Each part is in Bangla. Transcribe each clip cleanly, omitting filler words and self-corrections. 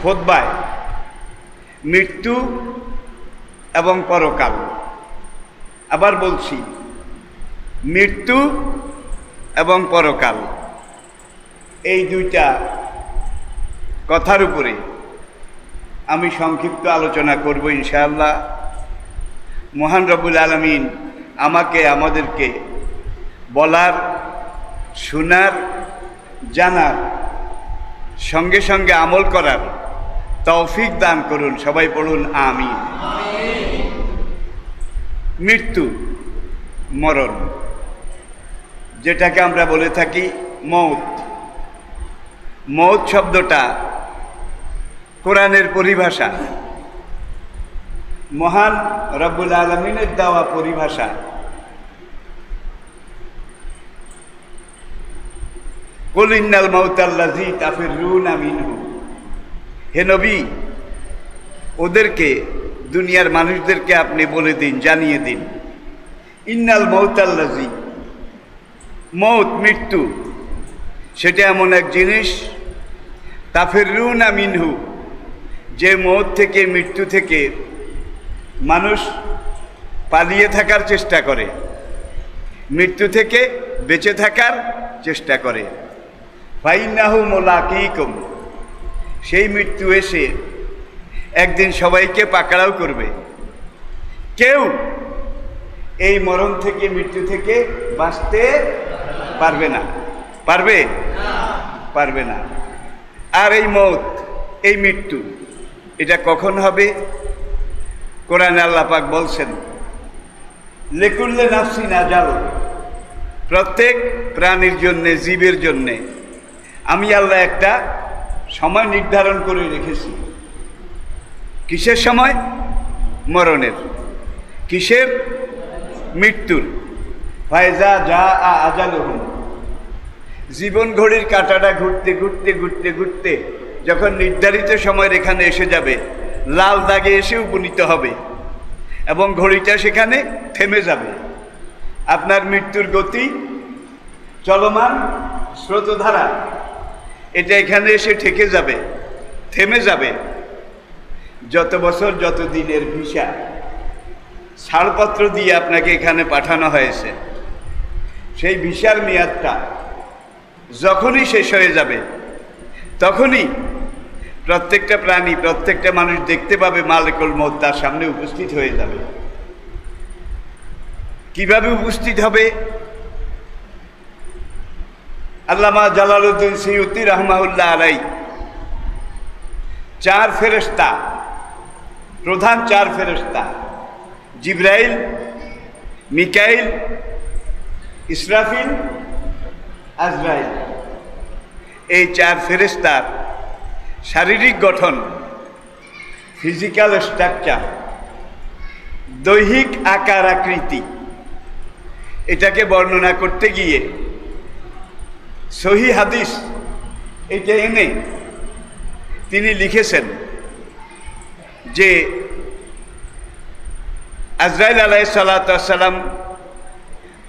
খুতবায় মৃত্যু এবং পরকাল। আবার বলছি, মৃত্যু এবং পরকাল, এই দুইটা কথার উপরে আমি সংক্ষিপ্ত আলোচনা করব ইনশাআল্লাহ। মহান রব্বুল আলামিন আমাকে আমাদেরকে বলার, শোনার, জানার, সঙ্গে সঙ্গে আমল করার তৌফিক দান করুন। সবাই পড়ুন আমিন। মৃত্যু, মরণ, যেটাকে আমরা বলে থাকি মৌত। মৌত শব্দটা কোরআনের পরিভাষা, মহান রব্বুল আলামিনের দেওয়া পরিভাষা। কুল ইন্নাল মাউতাল্লাযী তাফিররুনা মিনহু, হে নবী, ওদেরকে, দুনিয়ার মানুষদেরকে আপনি বলে দিন, জানিয়ে দিন, ইন্নাল মাউতাল্লাযী, মৌত, মৃত্যু, সেটা এমন এক জিনিস, তাফিররুনা মিনহু, যে মৌত থেকে, মৃত্যু থেকে মানুষ পালিয়ে থাকার চেষ্টা করে, মৃত্যু থেকে বেঁচে থাকার চেষ্টা করে। ফাইন্নাহু মুলাকীকুম, সেই মৃত্যু এসে একদিন সবাইকে পাকড়াও করবে। কেউ এই মরণ থেকে, মৃত্যু থেকে বাঁচতে পারবে না। পারবে? পারবে না। আর এই মৌত, এই মৃত্যু, এটা কখন হবে? কোরআনে আল্লাহ পাক বলছেন, লিকুল্লি নাফসিন আজাল, প্রত্যেক প্রাণীর জন্যে, জীবের জন্যে আমি আল্লাহ একটা সময় নির্ধারণ করে রেখেছি। কিসের সময়? মরণের। কিসের? মৃত্যুর। ফায়জা যা আজালুহুম, জীবন ঘড়ির কাঁটাটা ঘুরতে ঘুরতে ঘুরতে ঘুরতে যখন নির্ধারিত সময়ের এখানে এসে যাবে, লাল দাগে এসে উপনীত হবে এবং ঘড়িটা সেখানে থেমে যাবে। আপনার মৃত্যুর গতি, চলমান স্রোতধারা, এটা এখানে এসে ঠেকে যাবে, থেমে যাবে। যত বছর, যত দিনের ভিসা, ছাড়পত্র দিয়ে আপনাকে এখানে পাঠানো হয়েছে, সেই ভিসার মেয়াদটা যখনই শেষ হয়ে যাবে, তখনই প্রত্যেকটা প্রাণী, প্রত্যেকটা মানুষ দেখতে পাবে মালিকুল মউত তার সামনে উপস্থিত হয়ে যাবে। কিভাবে উপস্থিত হবে? আল্লামা জালালউদ্দিন সিয়ুতি রাহমাহুল্লাহ আলাইহি চার ফেরেশতা, প্রধান চার ফেরেশতা, জিবরাইল, মিকাইল, ইসরাফিল, আজরাইল, এই চার ফেরেশতার শারীরিক গঠন, ফিজিক্যাল স্ট্রাকচার, দৈহিক আকার আকৃতি, এটাকে বর্ণনা করতে গিয়ে সহিহ হাদিস এটা এনে তিনি লিখেছেন যে আজরাইল আলাইহিস সালাতু ওয়াস সালাম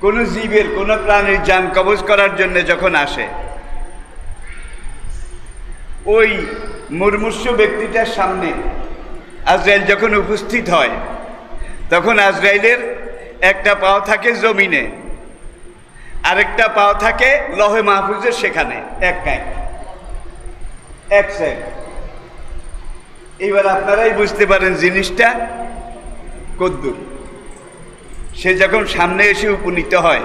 কোনো জীবের, কোনো প্রাণীর জান কবজ করার জন্য যখন আসে, ওই মুমূর্ষু ব্যক্তিটার সামনে আজরাইল যখন উপস্থিত হয়, তখন আজরাইলের একটা পাও থাকে জমিনে, আরেকটা পাও থাকে লৌহে মাহফুজের সেখানে, এক সাইড। এইবার আপনারাই বুঝতে পারেন জিনিসটা কদ্দুর। সে যখন সামনে এসে উপনীত হয়,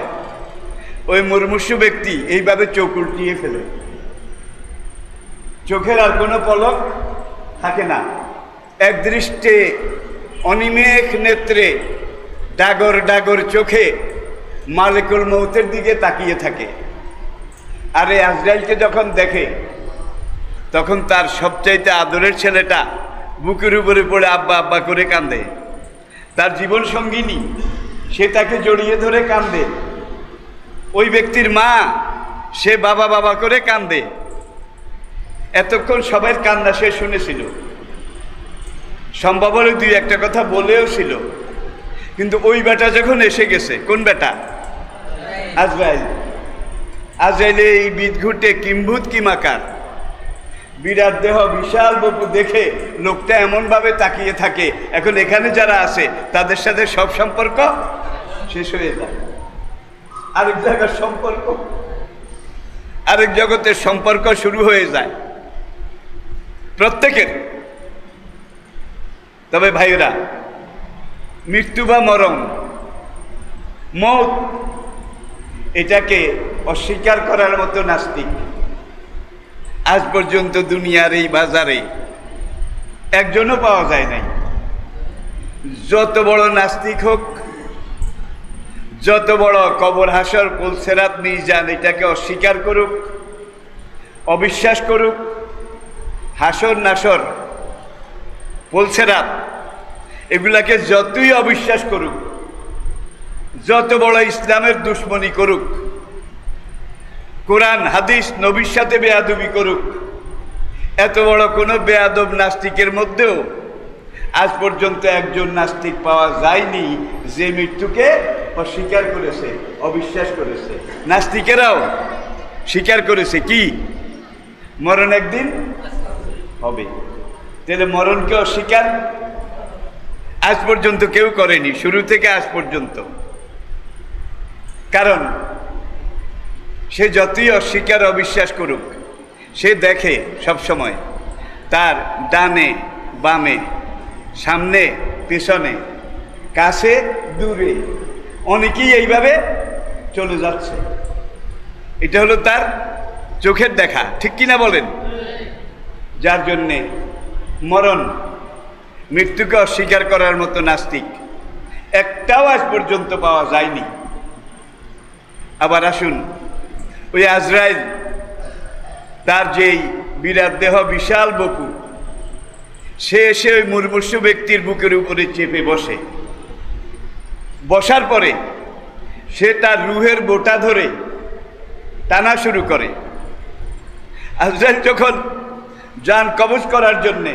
ওই মুমূর্ষু ব্যক্তি এইভাবে চোখ উল্টিয়ে ফেলে, চোখের আর কোনো পলক থাকে না, একদৃষ্টে অনিমেষ নেত্রে ডাগর ডাগর চোখে মালিকুল মউতের দিকে তাকিয়ে থাকে। আর এই আজরাইলকে যখন দেখে, তখন তার সবচাইতে আদরের ছেলেটা বুকের উপরে পড়ে আব্বা আব্বা করে কান্দে। তার জীবন সঙ্গিনী, সে তাকে জড়িয়ে ধরে কান্দে। ওই ব্যক্তির মা, সে বাবা বাবা করে কান্দে। এতক্ষণ সবাই কান্না সে শুনেছিল, সম্ভব হলে দুই একটা কথা বলেও ছিল, কিন্তু ওই বেটা যখন এসে গেছে, কোন বেটা? আজরাইল। আজরাইলে এই বিদ ঘুটে কিম্ভূত কিমাকার, বিরাট দেহ বিশাল বপু দেখে লোকটা এমনভাবে তাকিয়ে থাকে, এখন এখানে যারা আছে তাদের সাথে সব সম্পর্ক শেষ হয়ে যায়। আরেক জায়গার সম্পর্ক, আরেক জগতের সম্পর্ক শুরু হয়ে যায় প্রত্যেকের। তবে ভাইরা, মৃত্যু বা মরণ, মৌত, এটাকে অস্বীকার করার মতো নাস্তিক আজ পর্যন্ত দুনিয়ার এই বাজারে একজনও পাওয়া যায় নাই। যত বড় নাস্তিক হোক, যত বড় কবর হাসর পুলসেরাত মিজান এটাকে অস্বীকার করুক, অবিশ্বাস করুক, হাসর নাসর পুলসেরাত এগুলাকে যতই অবিশ্বাস করুক, যত বড় ইসলামের দুশ্মনী করুক, কোরআন হাদিস নবীর সাথে বেয়াদবি করুক, এত বড় কোনো বেয়াদব নাস্তিকের মধ্যেও আজ পর্যন্ত একজন নাস্তিক পাওয়া যায়নি যে মৃত্যুকে অস্বীকার করেছে, অবিশ্বাস করেছে। নাস্তিকেরাও স্বীকার করেছে কি মরণ একদিন হবে। তাহলে মরণকে অস্বীকার আজ পর্যন্ত কেউ করেনি, শুরু থেকে আজ পর্যন্ত। কারণ সে যতই অস্বীকার অবিশ্বাস করুক, সে দেখে সবসময় তার ডানে বামে, সামনে পেছনে, কাছে দূরে অনেকেই এইভাবে চলে যাচ্ছে। এটা হলো তার চোখের দেখা, ঠিক কিনা বলেন? যার জন্যে মরণ, মৃত্যুকে অস্বীকার করার মতো নাস্তিক একটাও আজ পর্যন্ত পাওয়া যায়নি। আবার আসুন, ওই আজরাইল তার যেই বিরাট দেহ বিশাল বপু, সে এসে ওই মুমূর্ষু ব্যক্তির বুকের উপরে চেপে বসে। বসার পরে সে তার রুহের বোটা ধরে টানা শুরু করে। আজরাইল যখন জান কবজ করার জন্যে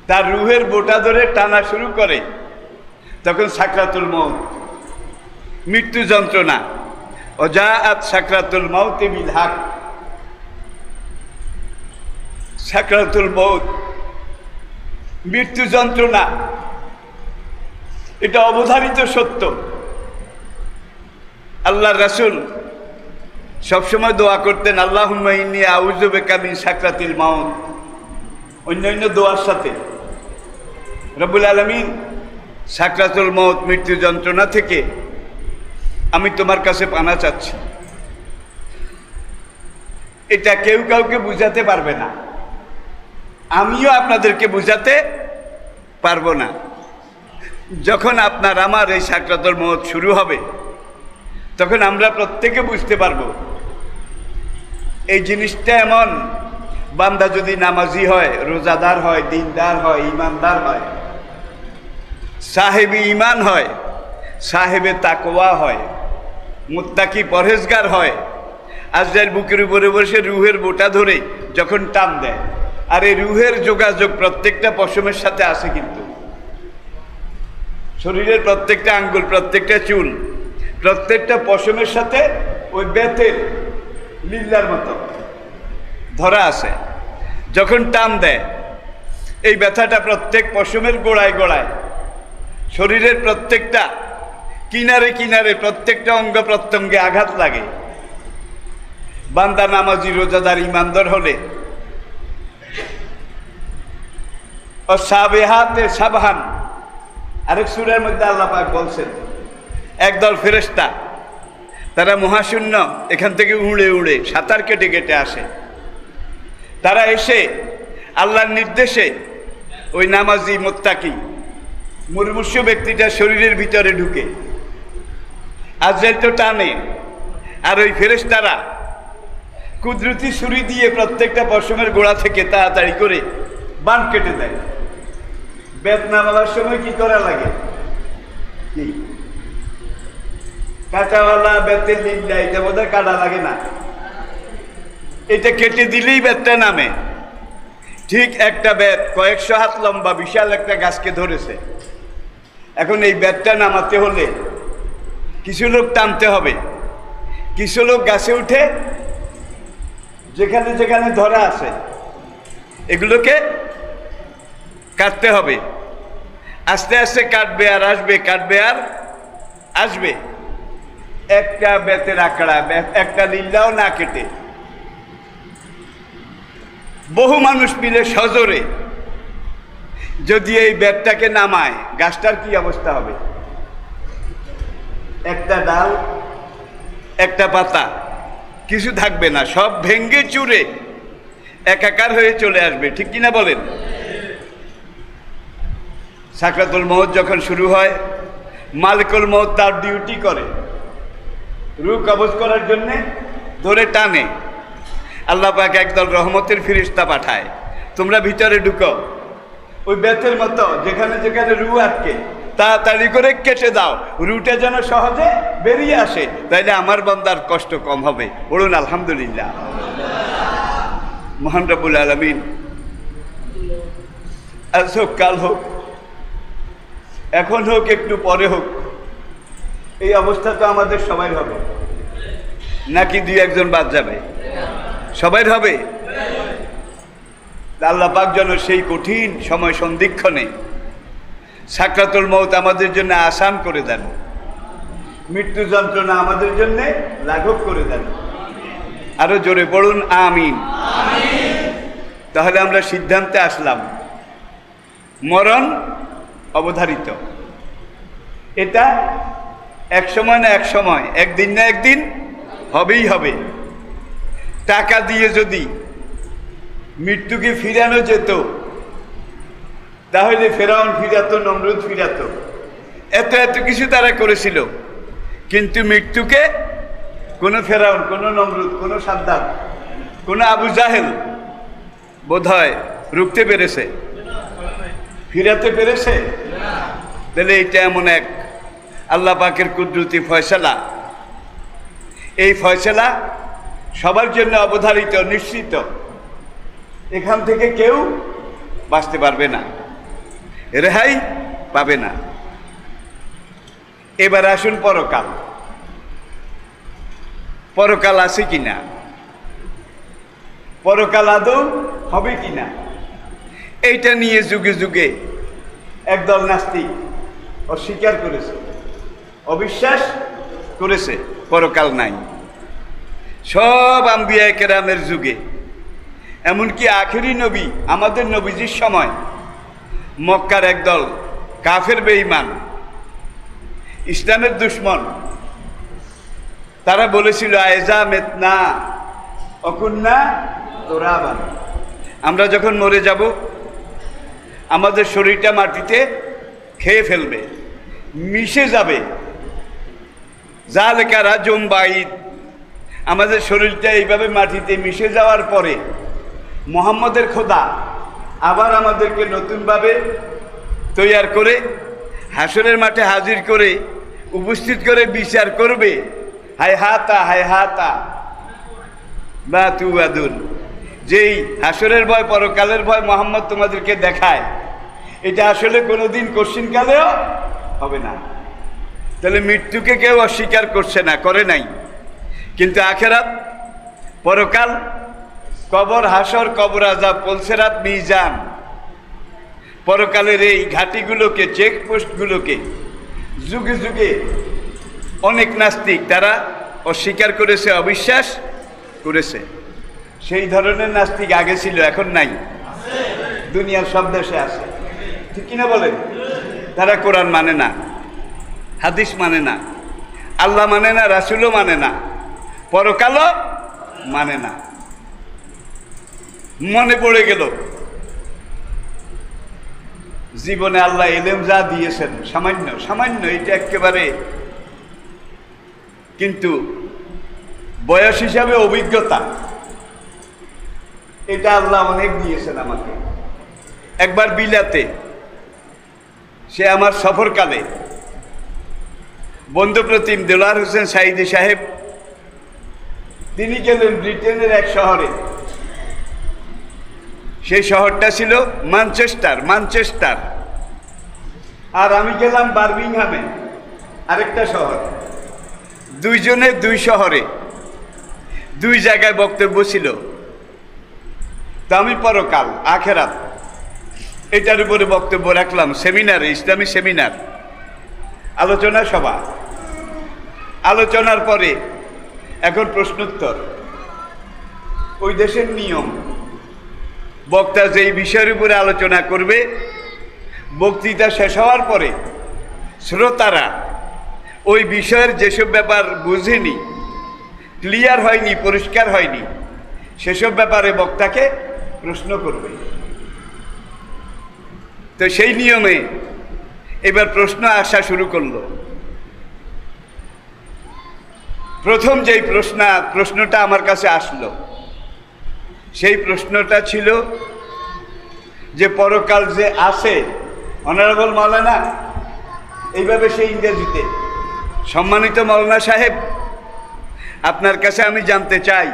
তার রুহের বোটা ধরে টানা শুরু করে, তখন সাকরাতুল মউত, মৃত্যু যন্ত্রণা, ওজাআত সাকরাতুল মউত বিল হক, সাকরাতুল মউত, মৃত্যু যন্ত্রণা, এটা অবধারিত সত্য। আল্লাহর রাসূল সবসময় দোয়া করতেন, আল্লাহুম্মা ইন্নী আউযু বিকা মিন সাকরাতিল মাউত। অন্যান্য দোয়ার সাথে রব্বুল আলামিন, সাকরাতুল মউত, মৃত্যু যন্ত্রণা থেকে আমি তোমার কাছে পানা চাচ্ছি। এটা কেউ কাউকে বুঝাতে পারবে না, আমিও আপনাদেরকে বুঝাতে পারবো না। যখন আপনার আমার এই সাকরাতুল মউত শুরু হবে, তখন আমরা প্রত্যেকে বুঝতে পারবো এই জিনিসটা এমন। বান্দা যদি নামাজি হয়, রোজাদার হয়, দিনদার হয়, ইমানদার হয়, সাহেবী ইমান হয়, সাহেবে তাকওয়া হয়, মুত্তাকি পরহেজগার হয়, আজরাইল বুকের উপরে বসে রুহের বোটা ধরে যখন টান দেয়, আর এই রুহের যোগাযোগ প্রত্যেকটা পশমের সাথে আছে, কিন্তু শরীরের প্রত্যেকটা আঙ্গুল, প্রত্যেকটা চুল, প্রত্যেকটা পশমের সাথে ওই বেতের লিল্লার মতো ধরা আছে। যখন টান দেয়, এই ব্যথাটা প্রত্যেক পশমের গোড়ায় গোড়ায়, শরীরের প্রত্যেকটা কিনারে কিনারে, প্রত্যেকটা অঙ্গ প্রত্যঙ্গে আঘাত লাগে। বান্দা নামাজি রোজাদার ইমানদার হলে সাবেহাতে সাবহান, আরেক সূরার মধ্যে আল্লাহ পাক বলছেন, একদল ফেরেশতা তারা মহাশূন্য এখান থেকে উড়ে উড়ে সাঁতার কেটে কেটে আসে। তারা এসে আল্লাহর নির্দেশে ওই নামাজি মুত্তাকি মুমূর্ষু ব্যক্তিটা শরীরের ভিতরে ঢুকে। আজরাইল তো টানে, আর ওই ফেরেশতারা কুদরতি ছুরি দিয়ে প্রত্যেকটা পশমের গোড়া থেকে তাড়াতাড়ি করে বান কেটে দেয়। বেত নামাবার সময় কি করা লাগে? কাঁটাওয়ালা বেতের লিল্লা, এটা বোধহয় কাটা লাগে না, এটা কেটে দিলেই বেতটা নামে। ঠিক একটা বেত কয়েকশো হাত লম্বা বিশাল একটা গাছকে ধরেছে। এখন এই বেতটা নামাতে হলে কিছু লোক টানতে হবে, কিছু লোক গাছে উঠে যেখানে যেখানে ধরা আছে এগুলোকে কাটতে হবে। আস্তে আস্তে কাটবে আর আসবে, কাটবে আর আসবে। একটা বেতের আঁকড়া, একটা লিল্লাও না কেটে বহু মানুষ মিলে সজোরে যদি এই বেতটাকে নামায়, গাছটার কি অবস্থা হবে? একটা ডাল, একটা পাতা, কিছু থাকবে না, সব ভেঙ্গে চুরে একাকার হয়ে চলে আসবে। ঠিক কিনা বলেন? সাকরাতুল মউত যখন শুরু হয়, মালিকুল মউত তার ডিউটি করে, রূহ কবজ করার জন্যে ধরে টানে। আল্লাহ পাক একদল রহমতের ফিরিস্তা পাঠায়, তোমরা ভিতরে ঢুকো, ওই বেতের মতো যেখানে যেখানে রূহ আটকে তাড়াতাড়ি করে কেটে দাও, রুটা যেন সহজে বেরিয়ে আসে, তাইলে আমার বান্দার কষ্ট কম হবে। বলুন আলহামদুলিল্লাহ। মহান রব্বুল আলামিন আজ হোক, কাল হোক, এখন হোক, একটু পরে হোক, এই অবস্থা তো আমাদের সবাই হবে, নাকি দুই একজন বাদ যাবে? সবাই হবে। আল্লাহ পাক যেন সেই কঠিন সময় সন্ধিক্ষণে সাকরাতুল মউত আমাদের জন্য আসান করে দেন, মৃত্যু যন্ত্রণা আমাদের জন্য লাঘব করে দেন। আরো জোরে পড়ুন আমিন। তাহলে আমরা সিদ্ধান্তে আসলাম, মরণ অবধারিত। এটা এক সময় না এক সময়, একদিন না একদিন হবেই হবে। টাকা দিয়ে যদি মৃত্যুকে ফিরানো যেত, তাহলে ফেরাউন ফিরাতো, নমরুদ ফিরাতো, এত এত কিছু তারা করেছিল, কিন্তু মৃত্যুকে কোনো ফেরাউন, কোনো নমরুদ, কোনো সাদ্দাত, কোনো আবু জাহেল বোধহয় রুখতে পেরেছে? ফিরাতে পেরেছে? তাহলে এটা এমন এক আল্লাহ পাকের কুদরতি ফয়সালা। এই ফয়সালা সবার জন্য অবধারিত, নিশ্চিত। এখান থেকে কেউ বাঁচতে পারবে না, রেহাই পাবে না। এবার আসুন পরকাল। পরকাল আছে কিনা, পরকাল আদৌ হবে কিনা, এইটা নিয়ে যুগে যুগে একদল নাস্তিক অস্বীকার করেছে, অবিশ্বাস করেছে, পরকাল নাই। সব আম্বিয়া কেরামের যুগে, এমনকি আখেরি নবী আমাদের নবীজির সময় মক্কার একদল কাফের বেঈমান, ইসলামের দুশ্মন, তারা বলেছিল আয়জা মেতনা অকুন্না তোরাবান, আমরা যখন মরে যাব আমাদের শরীরটা মাটিতে খেয়ে ফেলবে, মিশে যাবে। জালেকা রাজুম বাইদ, আমাদের শরীরটা এইভাবে মাটিতে মিশে যাওয়ার পরে মুহাম্মদের খোদা আবার আমাদেরকে নতুনভাবে তৈয়ার করে হাসরের মাঠে হাজির করে উপস্থিত করে বিচার করবে। হায় হাতা, হায় হাতা বা তু আদুন, যেই হাসরের ভয়, পরকালের ভয় মুহাম্মদ তোমাদেরকে দেখায়, এটা আসলে কোনোদিন কঠিনকালেও হবে না। তাহলে মৃত্যুকে কেউ অস্বীকার করছে না, করে নাই। কিন্তু আখেরাত, পরকাল, কবর, হাসর, কবর আযাব, পুলসিরাত, মিজান, পরকালের এই ঘাটিগুলোকে, চেকপোস্টগুলোকে যুগে যুগে অনেক নাস্তিক তারা অস্বীকার করেছে, অবিশ্বাস করেছে। সেই ধরনের নাস্তিক আগে ছিল, এখন নাই, দুনিয়ার সব দেশে আছে। ঠিক কিনা বলেন? তারা কোরআন মানে না, হাদিস মানে না, আল্লাহ মানে না, রাসূলও মানে না, পরকালও মানে না। মনে পড়ে গেল জীবনে আল্লাহ ইলম যা দিয়েছেন, সামান্য সামান্য, এটা একেবারে, কিন্তু বয়স হিসাবে অভিজ্ঞতা, এটা আল্লাহ অনেক দিয়েছেন আমাকে। একবার বিলাতে, সে আমার সফরকালে বন্ধুপ্রতিম দেলোয়ার হোসেন সাইদি সাহেব, তিনি গেলেন ব্রিটেনের এক শহরে। সেই শহরটা ছিল ম্যানচেস্টার, আর আমি গেলাম বার্মিংহামে, আরেকটা শহর। দুইজনে দুই শহরে দুই জায়গায় বক্তব্য ছিল। তা আমি পরকাল আখেরাত এটার উপরে বক্তব্য রাখলাম সেমিনারে, ইসলামী সেমিনার, আলোচনা সভা। আলোচনার পরে এখন প্রশ্নোত্তর। ওই দেশের নিয়ম, বক্তা যেই বিষয়ের উপরে আলোচনা করবে, বক্তৃতা শেষ হওয়ার পরে শ্রোতারা ওই বিষয়ের যেসব ব্যাপার বুঝেনি, ক্লিয়ার হয়নি, পরিষ্কার হয়নি, সেসব ব্যাপারে বক্তাকে প্রশ্ন করবে। তো সেই নিয়মে এবার প্রশ্ন আসা শুরু করলো। প্রথম যেই প্রশ্নটা আমার কাছে আসলো, সেই প্রশ্নটা ছিল যে পরকাল যে আছে, অনারেবল মাওলানা, এইভাবে সেই ইংরেজিতে, সম্মানিত মাওলানা সাহেব, আপনার কাছে আমি জানতে চাই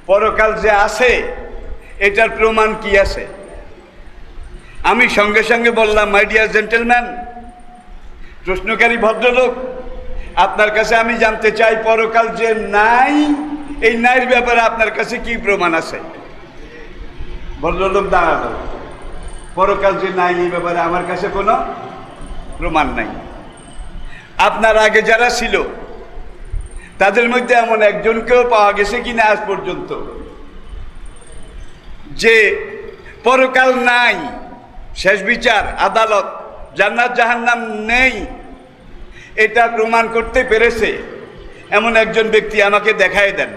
পরকাল যে আছে এটার প্রমাণ কি আছে? আমি সঙ্গে সঙ্গে বললাম, মাই ডিয়ার জেন্টেলম্যান, প্রশ্নকারী ভদ্রলোক, আপনার কাছে আমি জানতে চাই পরকাল যে নাই, এই নাইয়ের ব্যাপারে আপনার কাছে কি প্রমাণ আছে? ভদ্রলোক দাঁড়ালো, পরকাল যে নাই এই ব্যাপারে আমার কাছে কোনো প্রমাণ নাই। আপনার আগে যারা ছিল তাদের মধ্যে এমন একজনকেও পাওয়া গেছে কিনা আজ পর্যন্ত যে পরকাল নাই, শেষ বিচার, আদালত, জান্নাত জাহান্নাম নেই, এটা প্রমাণ করতে পেরেছে এমন একজন ব্যক্তি আমাকে দেখায় দেন।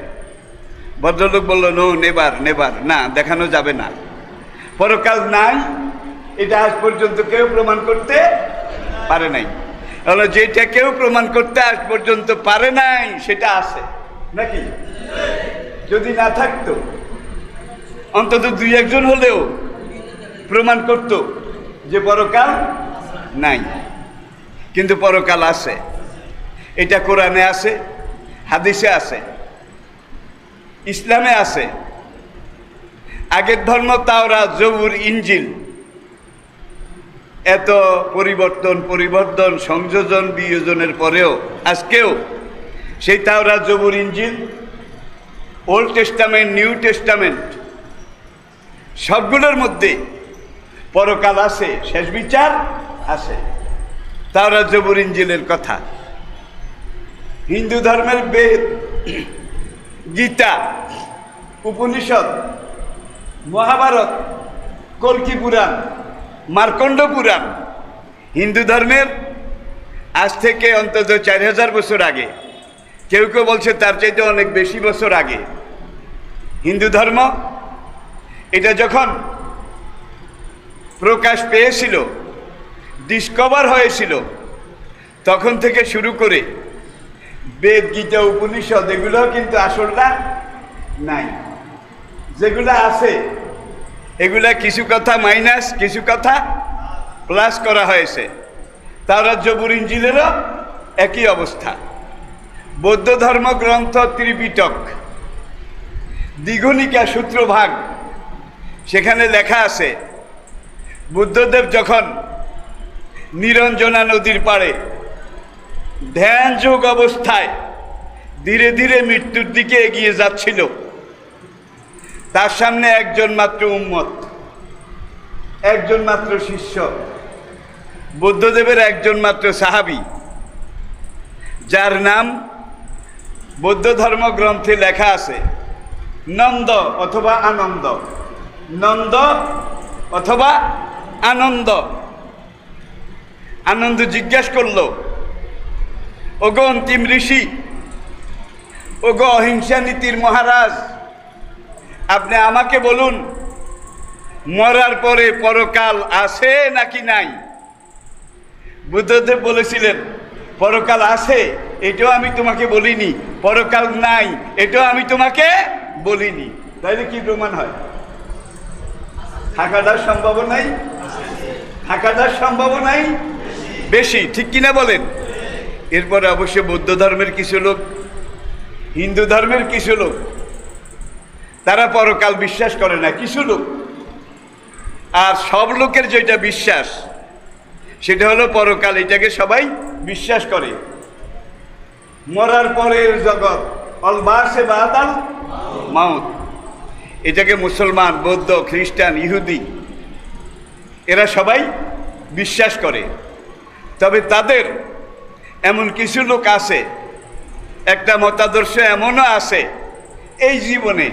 ভদ্রলোক বলল, নো, নেবার, না, দেখানো যাবে না, পরকাল নাই, এটা আজ পর্যন্ত কেউ প্রমাণ করতে পারে নাই। তাহলে যেটা কেউ প্রমাণ করতে আজ পর্যন্ত পারে নাই সেটা আছে নাকি? যদি না থাকতো অন্তত দুই একজন হলেও প্রমাণ করত যে পরকাল নাই। কিন্তু পরকাল আছে, এটা কোরআনে আছে, হাদিসে আছে, ইসলামে আছে। আগের ধর্ম তাওরাত, জবুর, ইনজিল, এত পরিবর্তন সংযোজন বিয়োজনের পরেও আজকেও সেই তাওরাত, জবুর, ইনজিল, ওল্ড টেস্টামেন্ট, নিউ টেস্টামেন্ট, সবগুলোর মধ্যে পরকাল আছে, শেষ বিচার আছে। তাওরাত, জবুর, ইনজিলের কথা। হিন্দু ধর্মের বেদ, গীতা, উপনিষদ, মহাভারত, কল্কি পুরাণ, মার্কণ্ড পুরাণ, হিন্দু ধর্মের আজ থেকে অন্তত 4000 বছর আগে, কেউ কেউ বলছে তার চাইতে অনেক বেশি বছর আগে হিন্দু ধর্ম এটা যখন প্রকাশ পেয়েছিল, ডিসকভার হয়েছিল, তখন থেকে শুরু করে বেদ, গীতা, উপনিষদ, এগুলো কিন্তু আসলটা নাই। যেগুলো আছে এগুলা কিছু কথা মাইনাস, কিছু কথা প্লাস করা হয়েছে। তাওরাত, জবুর, ইনজিলেরও একই অবস্থা। বৌদ্ধ ধর্মগ্রন্থ ত্রিপিটক, দ্বিগুণিকা সূত্রভাগ, সেখানে লেখা আছে বুদ্ধদেব যখন নিরঞ্জনা নদীর পাড়ে ধ্যান যোগ অবস্থায় ধীরে ধীরে মৃত্যুর দিকে এগিয়ে যাচ্ছিল, তার সামনে একজন মাত্র উম্মত, একজন মাত্র শিষ্য, বুদ্ধদেবের একজন মাত্র সাহাবী, যার নাম বৌদ্ধ ধর্মগ্রন্থে লেখা আছে নন্দ অথবা আনন্দ, নন্দ অথবা আনন্দ। আনন্দ জিজ্ঞাসা করল, ওগো অন্তিম ঋষি, ওগো অহিংসা নীতির মহারাজ, আপনি আমাকে বলুন মরার পরে পরকাল আছে নাকি নাই? বুদ্ধদেব বলেছিলেন, পরকাল আছে, এটাও আমি তোমাকে বলিনি, পরকাল নাই, এটাও আমি তোমাকে বলিনি। তাইলে কি প্রমাণ হয়? থাকাটার সম্ভাবনাই, থাকাটার সম্ভাবনাই বেশি, ঠিক কিনা বলেন? এরপরে অবশ্য বৌদ্ধ ধর্মের কিছু লোক, হিন্দু ধর্মের কিছু লোক, তারা পরকাল বিশ্বাস করে না, কিছু লোক। আর সব লোকের যেটা বিশ্বাস সেটা হলো পরকাল, এটাকে সবাই বিশ্বাস করে। মরার পরের জগৎ, অল বাসে বাদাল মাউত, এটাকে মুসলমান, বৌদ্ধ, খ্রিস্টান, ইহুদি এরা সবাই বিশ্বাস করে। তবে তাদের এমন কিছু লোক আছে, একটা মতাদর্শ এমনও আছে, এই জীবনে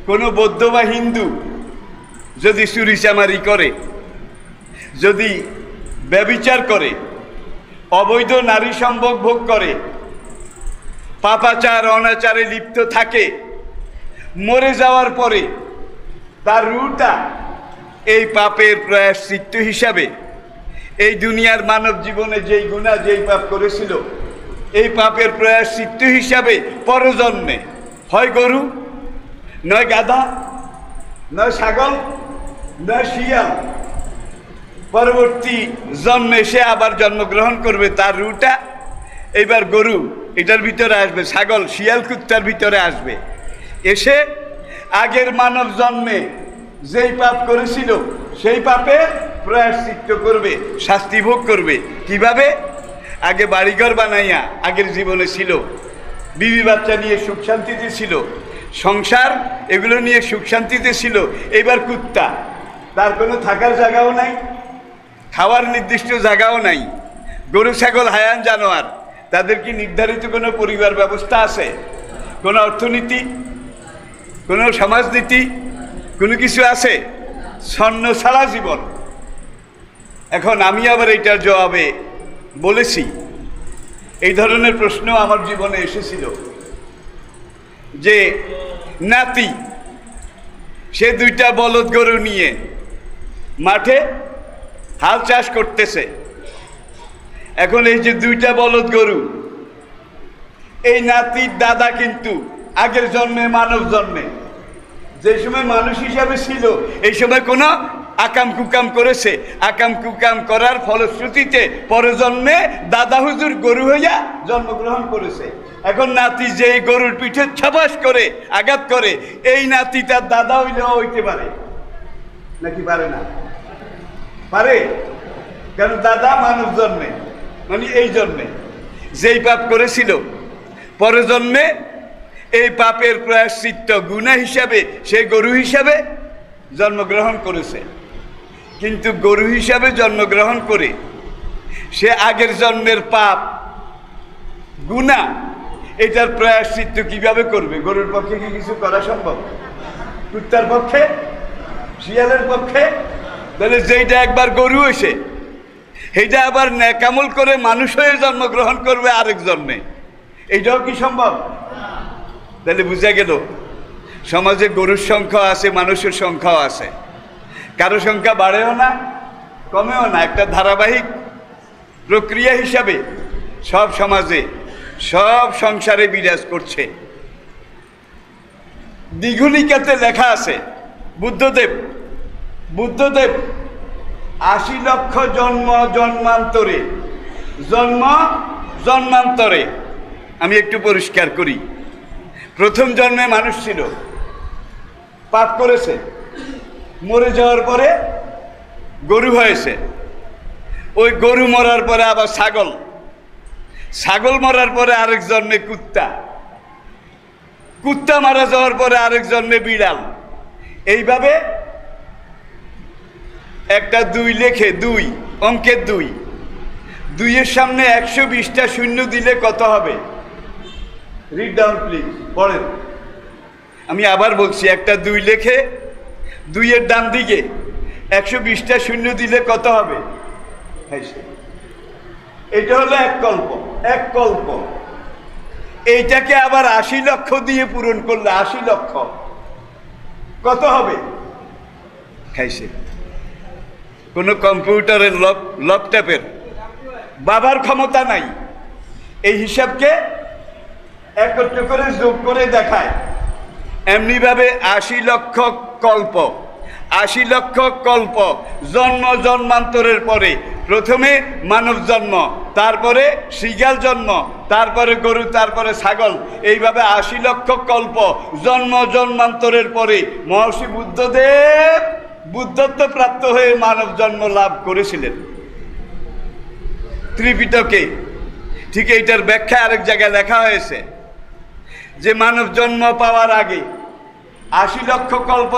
কোনো বৌদ্ধ বা হিন্দু যদি চুরিচামারি করে, যদি ব্যভিচার করে, অবৈধ নারী সম্ভোগ ভোগ করে, পাপাচার অনাচারে লিপ্ত থাকে, মরে যাওয়ার পরে তার রূহটা এই পাপের প্রায়শ্চিত্ত হিসাবে এই দুনিয়ার মানব জীবনে যেই গুনাহ যেই পাপ করেছিল এই পাপের প্রায়শ্চিত্ত হিসাবে পরজন্মে হয় গরু, নয় গাধা, নয় ছাগল, নয় শিয়াল, পরবর্তী জন্মে সে আবার জন্মগ্রহণ করবে। তার রূহটা এইবার গরু এটার ভিতরে আসবে, ছাগল শিয়াল কুত্তার ভিতরে আসবে, এসে আগের মানব জন্মে যেই পাপ করেছিল সেই পাপের প্রায়শ্চিত্ত করবে, শাস্তি ভোগ করবে। কিভাবে? আগে বাড়িঘর বানাইয়া আগের জীবনে ছিল, বিবি বাচ্চা নিয়ে সুখ শান্তিতে ছিল, সংসার এগুলো নিয়ে সুখ শান্তিতে ছিল। এবার কুত্তা, তার কোনো থাকার জায়গাও নাই, খাওয়ার নির্দিষ্ট জায়গাও নাই। গরু ছাগল হায়ান জানোয়ার, তাদের কি নির্ধারিত কোনো পরিবার ব্যবস্থা আছে? কোনো অর্থনীতি, কোনো সমাজনীতি, কোনো কিছু আছে? ছন্ন ছাড়া জীবন। এখন আমি আবার এইটার জবাবে বলেছি, এই ধরনের প্রশ্ন আমার জীবনে এসেছিল যে নাতি সে দুইটা বলদ গরু নিয়ে মাঠে হাল চাষ করতেছে। এখন এই যে দুইটা বলদ গরু, এই নাতির দাদা কিন্তু আগের জন্মে মানব জন্মে যে সময় মানুষ হিসাবে ছিল এই সময় কোনো আকাম কুকাম করেছে, আকাম কুকাম করার ফলশ্রুতিতে পরজন্মে দাদা হুজুর গরু হইয়া জন্মগ্রহণ করেছে। এখন নাতি যে গরুর পিঠে ছাপাস করে আঘাত করে, এই নাতি তার দাদা হইলেও হইতে পারে নাকি পারে না? পারে, কারণ দাদা মানব জন্মে, মানে এই জন্মে যেই পাপ করেছিল পরজন্মে এই পাপের প্রায়শ্চিত্ত গুনাহ হিসাবে সে গরু হিসাবে জন্মগ্রহণ করেছে। কিন্তু গরু হিসাবে জন্মগ্রহণ করে সে আগের জন্মের পাপ গুনাহ এটার প্রায়শ্চিত্ত কিভাবে করবে? গরুর পক্ষে কি কিছু করা সম্ভব? কুত্তার পক্ষে? শিয়ালের পক্ষে? তাহলে যেইটা একবার গরু হয়েছে সেইটা আবার নেকামল করে মানুষ হয়ে জন্মগ্রহণ করবে আরেক জন্মে, এইটাও কি সম্ভব? তাহলে বুঝা গেল সমাজে গরুর সংখ্যা আছে, মানুষের সংখ্যাও আছে, কারো সংখ্যা বাড়েও না কমেও না, একটা ধারাবাহিক প্রক্রিয়া হিসাবে সব সমাজে সব সংসারে বিরাজ করছে। দ্বিগুণিকাতে লেখা আছে, বুদ্ধদেব 80 লক্ষ জন্ম জন্মান্তরে, জন্ম জন্মান্তরে, আমি একটু পরিষ্কার করি, প্রথম জন্মে মানুষ ছিল, পাপ করেছে, মরে যাওয়ার পরে গরু হয়েছে, ওই গরু মরার পরে আবার ছাগল, ছাগল মরার পরে আরেক জন্মে কুত্তা, কুত্তা মারা যাওয়ার পরে আরেক জন্মে বিড়াল। এইভাবে একটা 2 লেখে, 2 অঙ্কের 2, 2-এর সামনে 120টা শূন্য দিলে কত হবে? রিড ডাউন প্লিজ, পড়েন। আমি আবার বলছি, একটা 2 লেখে 2-এর ডান দিকে 120টা শূন্য দিলে কত হবে? এটা হলো এক কল্প, এক কল্প। এইটাকে আবার 80 লক্ষ দিয়ে পূরণ করলে 80 লক্ষ কত হবে? খাইছে কোনো কম্পিউটারের ল্যাপটপের বাবার ক্ষমতা নাই এই হিসাবকে একত্র করে যোগ করে দেখায়। এমনিভাবে 80 লক্ষ কল্প, 80 লক্ষ কল্প, জন্ম জন্মান্তরের পরে প্রথমে মানব জন্ম, তারপরে শৃগাল জন্ম, তারপরে গরু, তারপরে ছাগল, এইভাবে 80 লক্ষ কল্প জন্ম জন্মান্তরের পরে মহর্ষি বুদ্ধদেব বুদ্ধত্ব প্রাপ্ত হয়ে মানব জন্ম লাভ করেছিলেন ত্রিপিটকে। ঠিক এইটার ব্যাখ্যা আরেক জায়গায় লেখা হয়েছে যে মানব জন্ম পাওয়ার আগে 80 লক্ষ কল্প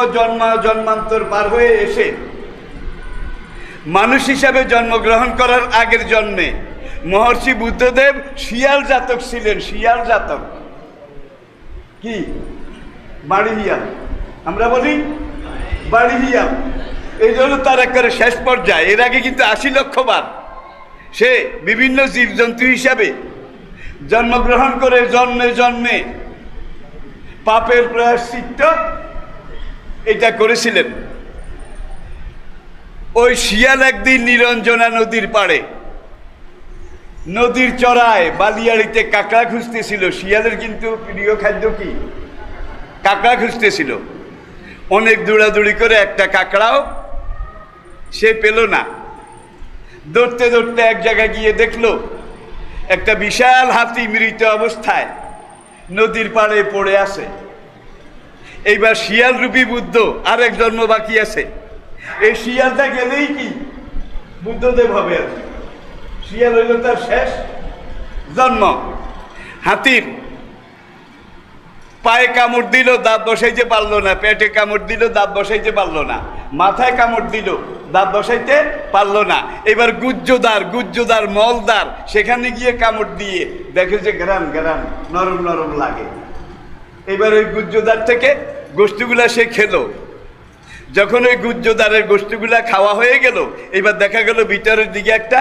জন্মান্তর পার হয়ে এসে মানুষ হিসাবে জন্মগ্রহণ করার আগের জন্মে মহর্ষি বুদ্ধদেব শিয়াল জাতক ছিলেন। শিয়াল জাতক কি? বাড়ি হিয়াল, আমরা বলি বাড়ি হিয়াল। এই জন্য তার একেবারে শেষ পর্যায়ে, এর আগে কিন্তু 80 লক্ষ বার সে বিভিন্ন জীবজন্তু হিসাবে জন্মগ্রহণ করে জন্মে জন্মে পাপের প্রায়শ্চিত্ত এটা করেছিলেন। ওই শিয়াল একদিন নিরঞ্জনা নদীর পাড়ে নদীর চড়ায় বালিয়াড়িতে কাঁকড়া খুঁজতেছিল। শিয়ালের কিন্তু প্রিয় খাদ্য কি? কাঁকড়া খুঁজতেছিল। অনেক দৌড়াদৌড়ি করে একটা কাঁকড়াও সে পেল না। দৌড়তে দৌড়তে এক জায়গায় গিয়ে দেখলো একটা বিশাল হাতি মৃত অবস্থায় নদীর পাড়ে পড়ে আছে। এইবার শিয়াল রূপী বুদ্ধ আর এক জন্ম বাকি আছে। এই শিয়ালটা গেলেই কি বুদ্ধদেব হবে? আর শিয়াল হইল তার শেষ জন্ম। হাতির পায়ে কামড় দিল, দাঁত বসাইতে পারলো না। পেটে কামড় দিল, দাঁত বসাইতে পারলো না। মাথায় কামড় দিল, দাঁত বসাইতে পারলো না। এবার গুজ্জদার মলদার সেখানে গিয়ে কামড় দিয়ে দেখে যে গ্রান নরম নরম লাগে। এবার ওই গুজ্জদার থেকে গোষ্ঠীগুলা সে খেলো। যখন ওই গুজ্জদারের গোষ্ঠীগুলা খাওয়া হয়ে গেল, এবার দেখা গেল ভিতরের দিকে একটা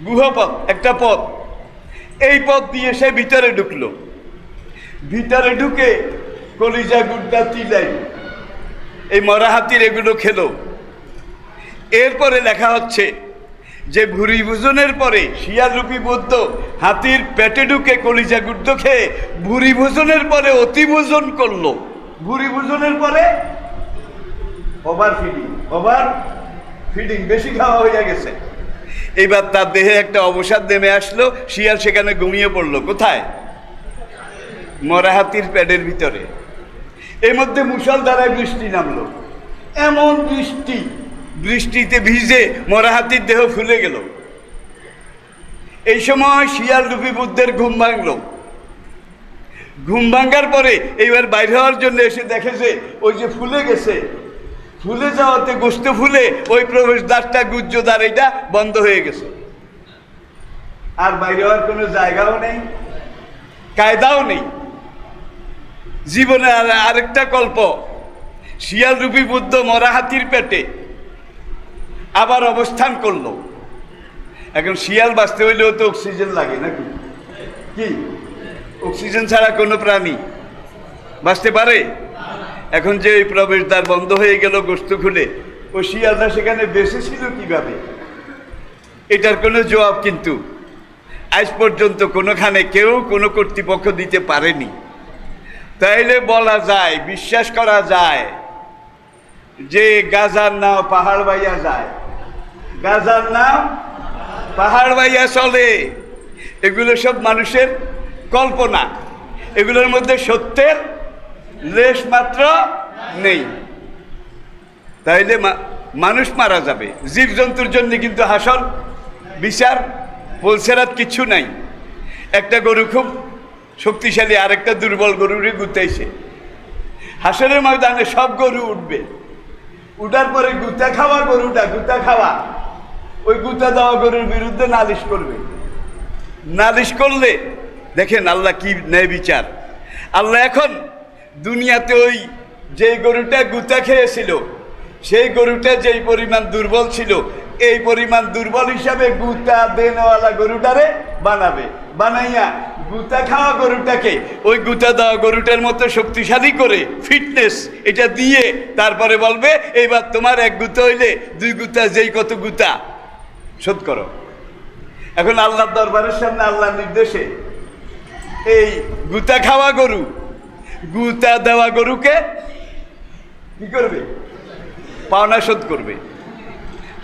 গুহপথ, একটা পথ। এই পথ দিয়ে সে ভিতরে ঢুকলো। ভিতরে ঢুকে কলিজা গুড্ডা তিলাই এই মরা হাতির এগুলো খেলো। এরপরে লেখা হচ্ছে যে ভুরি ভোজনের পরে শিয়াল রূপী বুদ্ধ হাতির পেটে ঢুকে কলিজা গুড্ড খেয়ে ভুরি ভোজনের পরে অতি ভোজন করলো। ভুরি ভোজনের পরে ওভার ফিডিং বেশি খাওয়া হয়ে গেছে। এইবার তার দেহে একটা অবসাদ নেমে আসলো। শিয়াল সেখানে ঘুমিয়ে পড়লো। কোথায়? মরা হাতির পেটের ভিতরে। এর মধ্যে মুষলধারায় বৃষ্টি নামলো। এমন বৃষ্টিতে ভিজে মরা হাতির দেহ ফুলে গেল। এই সময় শিয়াল রূপী বুদ্ধের ঘুম ভাঙলো। ঘুম ভাঙার পরে এইবার বাইরে হওয়ার জন্য এসে দেখে যে ওই যে ফুলে গেছে, ফুলে যাওয়াতে গোস্ত ফুলে ওই প্রবেশদ্বারটা গুজ্জদার এটা বন্ধ হয়ে গেছে। আর বাইরে হওয়ার কোনো জায়গাও নেই, কায়দাও নেই। জীবনে আরেকটা গল্প, শিয়াল রূপী বুদ্ধ মরা হাতির পেটে আবার অবস্থান করলো। এখন শিয়াল বাঁচতে হইলেও তো অক্সিজেন লাগে নাকি? কি অক্সিজেন ছাড়া কোনো প্রাণী বাঁচতে পারে? এখন যে ওই প্রবেশদ্বার বন্ধ হয়ে গেল গোস্ত খুলে, ও শিয়ালটা সেখানে বেঁচে ছিল কিভাবে? এটার কোনো জবাব কিন্তু আজ পর্যন্ত কোনোখানে কেউ কোনো কর্তৃপক্ষ দিতে পারেনি। তাইলে বলা যায়, বিশ্বাস করা যায় যে গাজার নাম পাহাড় বাইয়া যায়, গাজার নাম পাহাড় বাইয়া চলে। এগুলো সব মানুষের কল্পনা, এগুলোর মধ্যে সত্যের লেশ মাত্র নেই। তাইলে মানুষ মারা যাবে, জীবজন্তুর জন্য কিন্তু হাসর বিচার বলছেরাত কিছু নাই। একটা গরু খুব শক্তিশালী, আরেকটা দুর্বল গরুরই গুতাইছে। হাসরের ময়দানে সব গরু উঠবে। উঠার পরে গুতা খাওয়া গরুটা, গুতা খাওয়া ওই গুতা দেওয়া গরুর বিরুদ্ধে নালিশ করবে। নালিশ করলে দেখেন আল্লাহ কি ন্যায় বিচার। আল্লাহ এখন দুনিয়াতে ওই যে গরুটা গুতা খেয়েছিল, সেই গরুটা যেই পরিমাণ দুর্বল ছিল, এই পরিমাণ দুর্বল হিসাবে গুতা দেনওয়ালা গরুটারে বানাবে। বানাইয়া গুতা খাওয়া গরুটাকে ওই গুতা দেওয়া গরুটার মতো শক্তিশালী করে ফিটনেস এটা দিয়ে তারপরে বলবে এইবার তোমার এক গুতা হইলে দুই গুতা, যেই কত গুতা শোধ করো। এখন আল্লাহর দরবারের সামনে আল্লাহর নির্দেশে এই গুতা খাওয়া গরু গুতা দেওয়া গরুকে কি করবে? পাওনা শোধ করবে।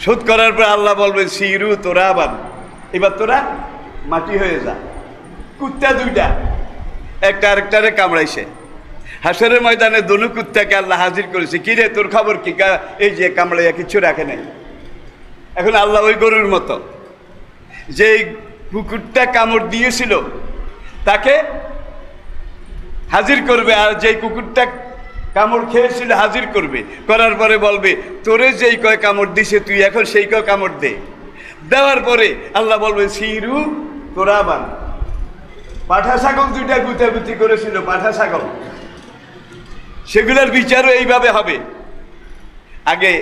শোধ করার পর আল্লাহ বলবেন সিরু তোরা আবার, এবার তোরা মাটি হয়ে যা। কুত্তা দুইটা, একটা আরেকটারে কামড়াইছে। হাসরের ময়দানে দনু কুত্তাকে আল্লাহ হাজির করেছে। কি রে তোর খবর কি? এই যে কামড়াইয়া কিছু রাখে নাই। এখন আল্লাহ ওই গরুর মতো যে কুকুরটা কামড় দিয়েছিল তাকে হাজির করবে, আর যেই কুকুরটা কামড় খেয়েছিল হাজির করবে, করার পরে বলবে তোরে যেই কয় কামড় দিছে তুই এখন সেই কয় কামড় দে। দেওয়ার পরে আল্লাহ বলবে সিরু তোরা বান। পাঠা ছাগল দুইটা গুতাগুতি করেছিল, পাঠা ছাগল, সেগুলোর বিচারও এইভাবে হবে। আগে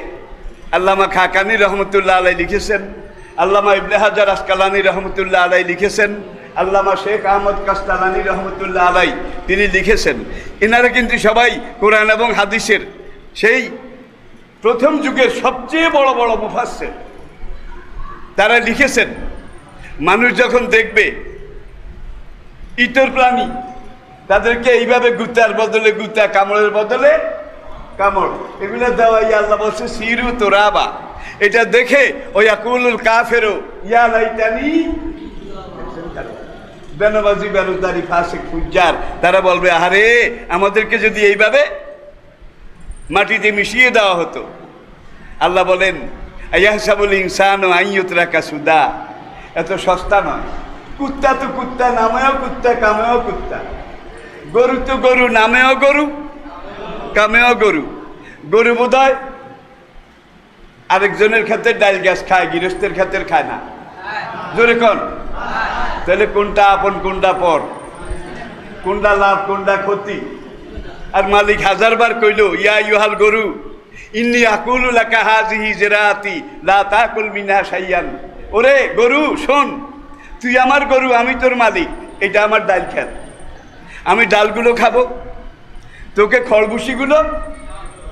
আল্লামা খাকানি রহমতুল্লাহ আলাই লিখেছেন, আল্লামা ইবনে হাজার আসকালানি রহমতুল্লাহ আলাই লিখেছেন, আল্লামা শেখ আহমদ কাস্তালানি রহমতুল্লাহ আলাই তিনি লিখেছেন। এনারা কিন্তু সবাই কোরআন এবং হাদিসের সেই প্রথম যুগের সবচেয়ে বড় বড় মুফাসসির। তারা লিখেছেন মানুষ যখন দেখবে ইতর প্রাণী তাদেরকে এইভাবে গুতার বদলে গুতা, কামড়ের বদলে কামড়, এগুলো দেওয়াই আল্লাহ বলছে সিরু তোরাবা। এটা দেখে ওই আকুলুল কাফেরও ইয়া লাইতানি বেনবাজি বেরোজদারি ফাসিক ফুজ্জার, তারা বলবে আরে আমাদেরকে যদি এইভাবে মাটিতে মিশিয়ে দেওয়া হতো। আল্লাহ বলেন আইয়াহসাবুল ইনসানু আইয়ুতরাকা সুদা, এত সস্তা নয়। কুত্তা তো কুত্তা, নামেও কুত্তা, কামেও কুত্তা। গরু তো গরু, নামেও গরু, কামেও গরু। গরু বোধহয় আরেকজনের ক্ষেত্রে ডাল গ্যাস খায়, গৃহস্থের ক্ষেত্রে খায় না। জোরে কোন? তাহলে কোনটা আপন কোনটা পর, কোনটা লাভ কোনটা ক্ষতি? আর মালিক হাজারবার কইল ইয়া ইউহাল গরু ইন্নী আকুলু লাকা হাযিহি জিরাতি লা তাকুল মিনহা শাইয়ান। ওরে গরু শোন, তুই আমার গরু, আমি তোর মালিক, এটা আমার ডাল খেত, আমি ডালগুলো খাবো, তোকে খড়ভুসিগুলো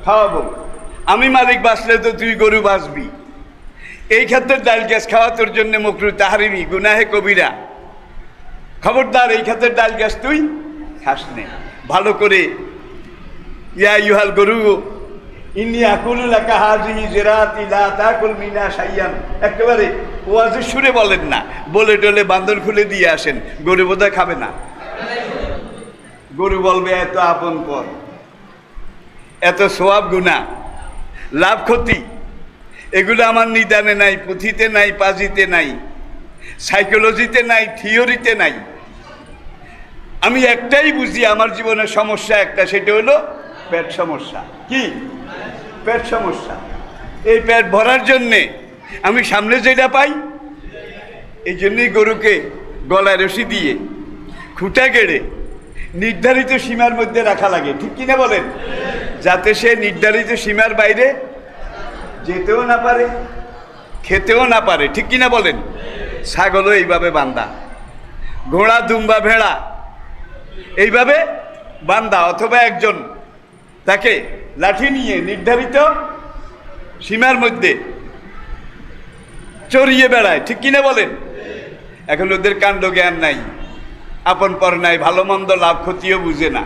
খাওয়াবো। আমি মালিক বাঁচলে তো তুই গরু বাঁচবি। এই ক্ষেত্রে ডাল গ্যাস খাওয়া তোর জন্য মাকরুহ তাহরিমি, গুনাহে কবিরা। খবরদার এই ক্ষেত্রে ডাল গ্যাস তুই খাস নে। ভালো করে ইয়া ইউহাল গরু ইন্নী আকুলু লাকা হাযিহি জিরাতি লা তাকুল মিনহা শাইয়ান, একেবারে ওয়াজের সুরে বলেন না, বলে টলে বান্দর খুলে দিয়ে আসেন, গরু বোধহয় খাবে না। গরু বলবে এত আপন পর, এত সোয়াব গুনাহ, লাভ ক্ষতি, এগুলো আমার নিদানে নাই, পুঁথিতে নাই, পাজিতে নাই, সাইকোলজিতে নাই, থিওরিতে নাই। আমি একটাই বুঝি, আমার জীবনের সমস্যা একটা, সেটা হলো পেট সমস্যা। কি? পেট সমস্যা। এই পেট ভরার জন্যে আমি সামনে যেটা পাই, এই জন্যই গরুকে গলায় রশি দিয়ে খুঁটা গেড়ে নির্ধারিত সীমার মধ্যে রাখা লাগে, ঠিক কিনা বলেন? যাতে সে নির্ধারিত সীমার বাইরে যেতেও না পারে, খেতেও না পারে, ঠিক কিনা বলেন? ছাগলও এইভাবে বান্ধা, ঘোড়া, দুম্বা, ভেড়া এইভাবে বান্ধা, অথবা একজন তাকে লাঠি নিয়ে নির্ধারিত সীমার মধ্যে চড়িয়ে বেড়ায়, ঠিক কিনা বলেন? এখন ওদের কাণ্ড জ্ঞান নাই, আপন পর নাই, ভালো মন্দ লাভ ক্ষতিও বুঝে না,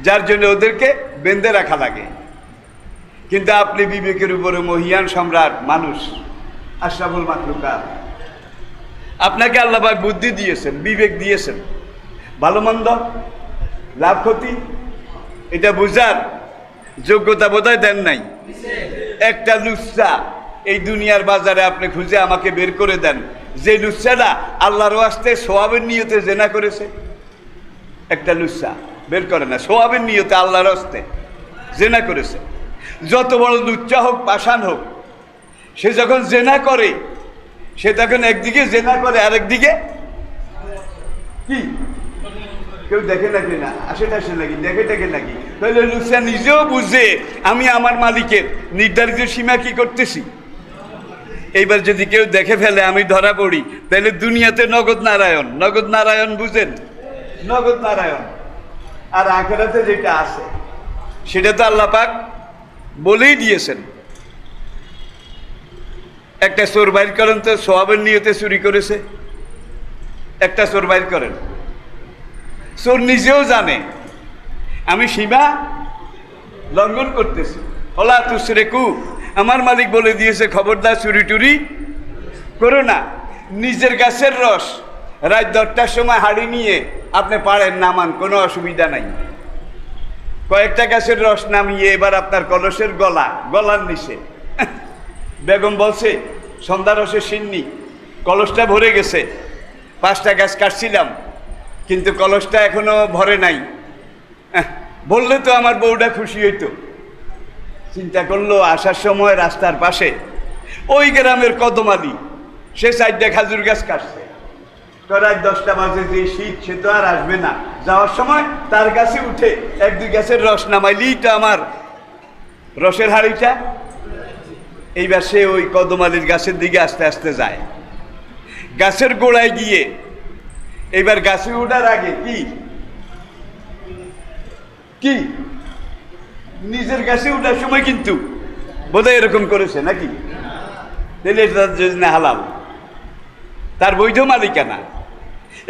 যার জন্য ওদেরকে বেঁধে রাখা লাগে। কিন্তু আপনি বিবেকের উপরে মহিয়ান সম্রাট মানুষ, আশরাফুল মাখলুকাত, আপনাকে আল্লাহ পাক বুদ্ধি দিয়েছেন, বিবেক দিয়েছেন, ভালো মন্দ লাভ ক্ষতি এটা বুঝার যোগ্যতা বোধহয় দেন নাই। একটা লুচ্চা এই দুনিয়ার বাজারে আপনি খুঁজে আমাকে বের করে দেন, যে লুচ্চাটা আল্লাহর ওয়াস্তে সোয়াবের নিয়তে জেনা করেছে। একটা লুচ্চা বের করে না, সোয়াবের নিয়তে আল্লাহর ওয়াস্তে জেনা করেছে। যত বড় লুচ্চা হোক, পাষাণ হোক, সে যখন জেনা করে, সে তখন একদিকে জেনা করে, আরেকদিকে কি কেউ দেখে নাকি না, আসে টাসে নাকি, দেখে টেকে নাকি? তাহলে লুচ্চা নিজেও বুঝে আমি আমার মালিকের নির্ধারিত সীমা কি করতেছি। এইবার যদি কেউ দেখে ফেলে, আমি ধরা পড়ি, তাহলে দুনিয়াতে নগদ নারায়ণ, নগদ নারায়ণ বুঝেন? নগদ নারায়ণ। আর আখিরাতে যেটা আছে সেটা তো আল্লাহ পাক বলেই দিয়েছেন। একটা চোর বাইর করেন তো, সোয়াবের নিয়তে চুরি করেছে, একটা চোর বাইর করেন। চোর নিজেও জানে আমি সীমা লঙ্ঘন করতেছি। ওলা তুসরেকু, আমার মালিক বলে দিয়েছে খবরদার চুরি টুরি করো না। নিজের গাছের রস রাত 10টার সময় হাড়ি নিয়ে আপনি পারেন নামান, কোনো অসুবিধা নাই। কয়েকটা গাছের রস নামিয়ে এবার আপনার কলসের গলার নিচে বেগম বলছে সন্ধ্যা রসের সিন্নি, কলসটা ভরে গেছে, 5টা গাছ কাটছিলাম কিন্তু কলসটা এখনো ভরে নাই, বললে তো আমার বউটা খুশি হইতো। চিন্তা করলো আসার সময় রাস্তার পাশে ওই গ্রামের কদমালি, সে 4টা খাজুর গাছ কাটছে। রাত 10টা বাজে, যে শীত, সে তো আর আসবে না। যাওয়ার সময় তার কাছে উঠে 1-2 গাছের রস নামাইলেই তো আমার রসের হাঁড়িটা। এইবার সে ওই কদমালির গাছের দিকে আস্তে আস্তে যায়। গাছের গোড়ায় গিয়ে এইবার গাছে ওঠার আগে কি নিজের গাছে ওঠার সময় কিন্তু বোধহয় এরকম করেছে নাকি? তাহলে এটা যদি না হালাল, তার বৈধ মালিকানা।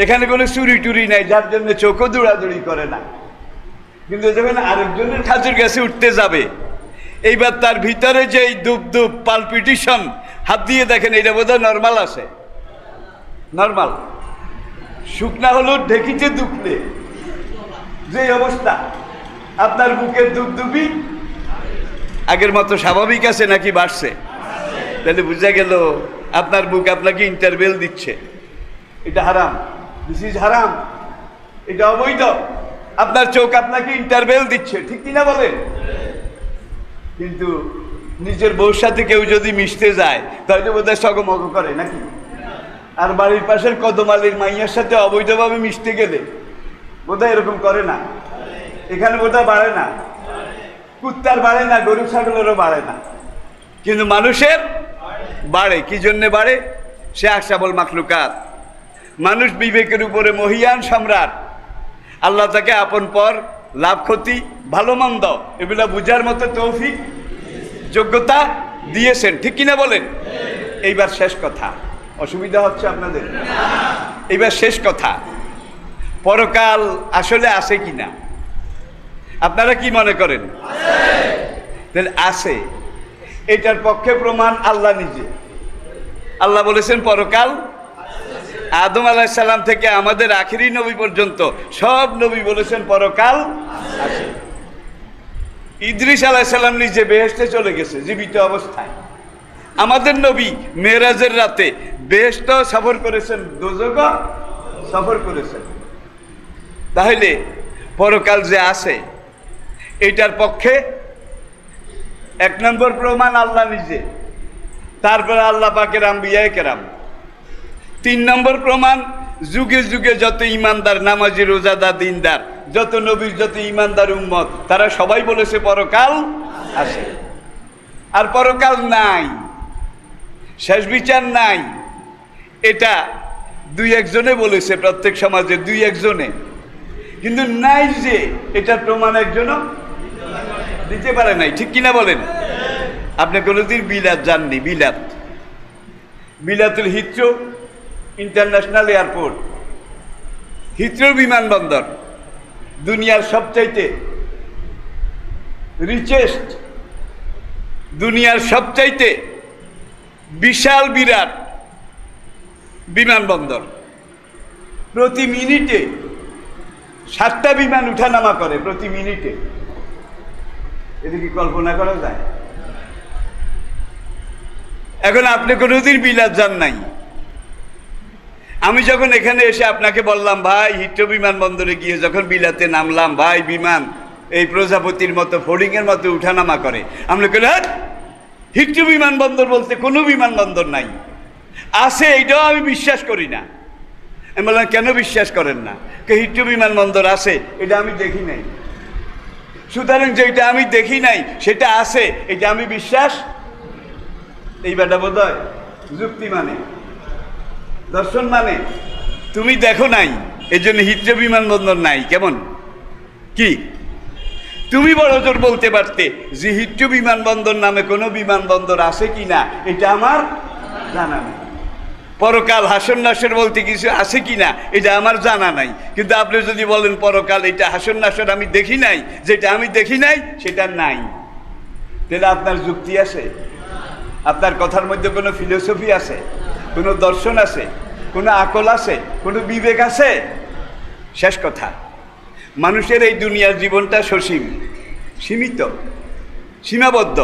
এখানে কোনো চুরি টুরি নাই, যার জন্য চোখও দৌড়াদৌড়ি করে না। কিন্তু যখন আরেকজনের খাজুর গাছে উঠতে যাবে, এইবার তার ভিতরে যে দুপ দুপ পালপিটিশন, হাত দিয়ে দেখেন, এটা বোধহয় নর্মাল আছে। নর্মাল শুকনা হলো ঢেকিতে দুপলে যে অবস্থা, আপনার বুকের দুপদুপি আগের মতো স্বাভাবিক আছে নাকি বাড়ছে? তাহলে বুঝা গেল আপনার বুক আপনাকে ইন্টারভেল দিচ্ছে। এটা হারাম, দিস ইজ হারাম, এটা অবৈধ। আপনার চোখ আপনাকে ইন্টারভেল দিচ্ছে, ঠিক কিনা বলেন? কিন্তু নিজের বউর সাথে কেউ যদি মিশতে যায় তাহলে বোধহয় সগমগ করে নাকি? আর বাড়ির পাশের কদমালির মাইয়ার সাথে অবৈধভাবে মিশতে গেলে বোধহয় এরকম করে না। এখানে বোধহয় বাড়ে না, কুত্তার বাড়ে না, গরু ছাগলেরও বাড়ে না, কিন্তু মানুষের বাড়ে। কি জন্যে বাড়ে? সে আশরাফুল মাখলুকাত, মানুষ বিবেকের উপরে মহিয়ান সম্রাট। আল্লাহ তাকে আপন পর, লাভ ক্ষতি, ভালো মন্দ এগুলা বুঝার মতো তৌফিক, যোগ্যতা দিয়েছেন, ঠিক কিনা বলেন? এইবার শেষ কথা, অসুবিধা হচ্ছে আপনাদের? এইবার শেষ কথা, পরকাল আসলে আছে কিনা আপনারা কি মনে করেন? আছে। এটার পক্ষে প্রমাণ আল্লাহ নিজে। আল্লাহ বলেছেন পরকাল। আদম আলাইহিস সালাম থেকে আমাদের আখিরি নবী পর্যন্ত সব নবী বলেছেন পরকাল আছে। ইদ্রিস আলাইহিস সালাম নিজে বেহেশতে চলে গেছে জীবিত অবস্থায়। আমাদের নবী মেরাজের রাতে বেহেশত সফর করেছেন, দোজখও সফর করেছেন। তাহলে পরকাল যে আছে এটার পক্ষে 1 নম্বর প্রমাণ আল্লাহ নিজে, তারপরে আল্লাহ পাকের আম্বিয়ায়ে কেরাম। 3 নম্বর প্রমাণ যুগে যুগে যত ইমানদার, নামাজি, রোজাদার, দিনদার, যত নবীর যত ইমানদার উম্মত, তারা সবাই বলেছে পরকাল আছে। আর পরকাল নাই, শেষ বিচার নাই, এটা 2-1 জনে বলেছে প্রত্যেক সমাজে, 2-1 জনে। কিন্তু নাই যে এটার প্রমাণ একজনও দিতে পারে নাই, ঠিক কিনা বলেন? আপনি কোনোদিন বিলাত যাননি? বিলাতুল হিথ্রো ইন্টারন্যাশনাল এয়ারপোর্ট, হিথ্রো বিমানবন্দর দুনিয়ার সবচাইতে রিচেস্ট, দুনিয়ার সবচাইতে বিশাল বিরাট বিমানবন্দর। প্রতি মিনিটে 7টা বিমান উঠানামা করে, প্রতি মিনিটে। এটা কি কল্পনা করা যায়? এখন আপনি কোনোদিন বিলাত যান নাই। আমি যখন এখানে এসে আপনাকে বললাম, ভাই হিথ্রো বিমানবন্দরে গিয়ে যখন বিলাতে নামলাম, ভাই বিমান এই প্রজাপতির মতো, ফড়িংয়ের মতো উঠানামা করে, আমরা কেন হিথ্রো বিমানবন্দর বলতে কোনো বিমানবন্দর নাই। আছে, এইটাও আমি বিশ্বাস করি না। আমি বললাম কেন বিশ্বাস করেন না? হিথ্রো বিমানবন্দর আছে, এটা আমি দেখি নাই। সুতরাং যেটা আমি দেখি নাই সেটা আছে, এটা আমি বিশ্বাস। এই বেটা বোধ হয় যুক্তি মানে, দর্শন মানে, তুমি দেখো নাই এই জন্য হিথ্রো বিমানবন্দর নাই। কেমন কি? তুমি বড় জোর বলতে পারতে যে হিথ্রো বিমানবন্দর নামে কোনো বিমানবন্দর আছে কি না, এটা আমার জানা নেই। পরকাল হাসর নাসর বলতে কিছু আছে কি না, এটা আমার জানা নাই। কিন্তু আপনি যদি বলেন পরকাল এটা হাসর নাসর আমি দেখি নাই, যেটা আমি দেখি নাই সেটা নাই, তাহলে আপনার যুক্তি আছে? আপনার কথার মধ্যে কোনো ফিলোসফি আছে, কোনো দর্শন আছে, কোনো আকল আছে, কোনো বিবেক আছে? শেষ কথা, মানুষের এই দুনিয়ার জীবনটা সসীম, সীমিত, সীমাবদ্ধ,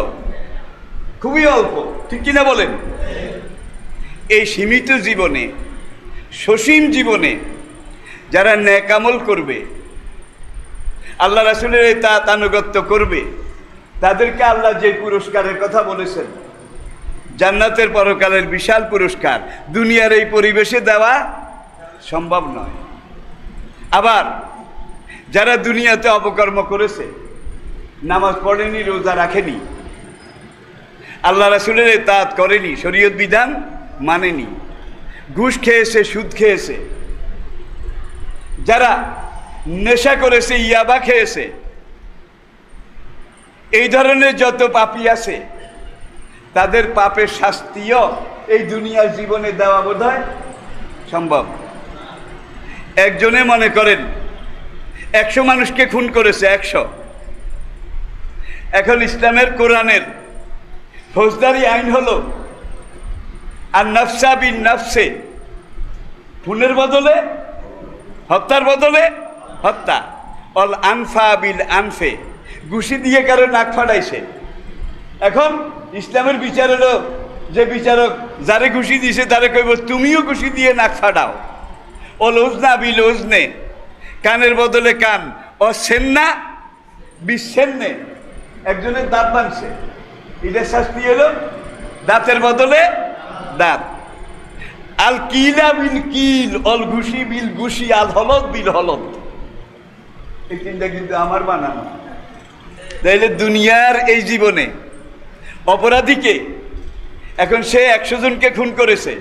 খুবই অল্প, ঠিক কিনা বলেন? এই সীমিত জীবনে, সসীম জীবনে যারা নেক আমল করবে, আল্লাহ রাসূলের ইতাআত আনুগত্য করবে, তাদেরকে আল্লাহ যে পুরস্কারের কথা বলেছেন, জান্নাতের পরকালের বিশাল পুরস্কার, দুনিয়ার এই পরিবেশে দেওয়া সম্ভব নয়। আবার যারা দুনিয়াতে অপকর্ম করেছে, নামাজ পড়েনি, রোজা রাখেনি, আল্লাহ রাসূলের ইতাআত করেনি, শরীয়ত বিধান মানেনি, ঘুষ খেয়েছে, সুদ খেয়েছে, যারা নেশা করেছে, ইয়াবা খেয়েছে, এই ধরনের যত পাপী আছে, তাদের পাপের শাস্তিও এই দুনিয়ার জীবনে দেওয়া বোধহয় সম্ভব। একজনে মনে করেন 100 মানুষকে খুন করেছে, 100। এখন ইসলামের কোরআনের ফৌজদারি আইন হলো আর নফসা বিন নফসে, খুনের বদলে, হত্যার বদলে হত্যা, অল আনফা বিল আনফে, ঘুষি দিয়ে কারো নাক ফাটাইছে। এখন ইসলামের বিচার হলো যে বিচারক যারে ঘুষি দিয়েছে তারে কইব তুমিও ঘুষি দিয়ে নাক ফাটাও। অল উজনা বিল উজনে, কানের বদলে কান, ও সেন্না বিচ্ছেন্নে, একজনের দাঁত ভাঙছে, এটার শাস্তি হলো দাঁতের বদলে দাঁত। আল কিলা বিল কিল, অল ঘুষি বিল ঘুষি, আল হলদ বিল হলদ। এই তিনটা কিন্তু আমার বানানো। তাইলে দুনিয়ার এই জীবনে অপরাধীকে, এখন সে 100 জনকে খুন করেছে,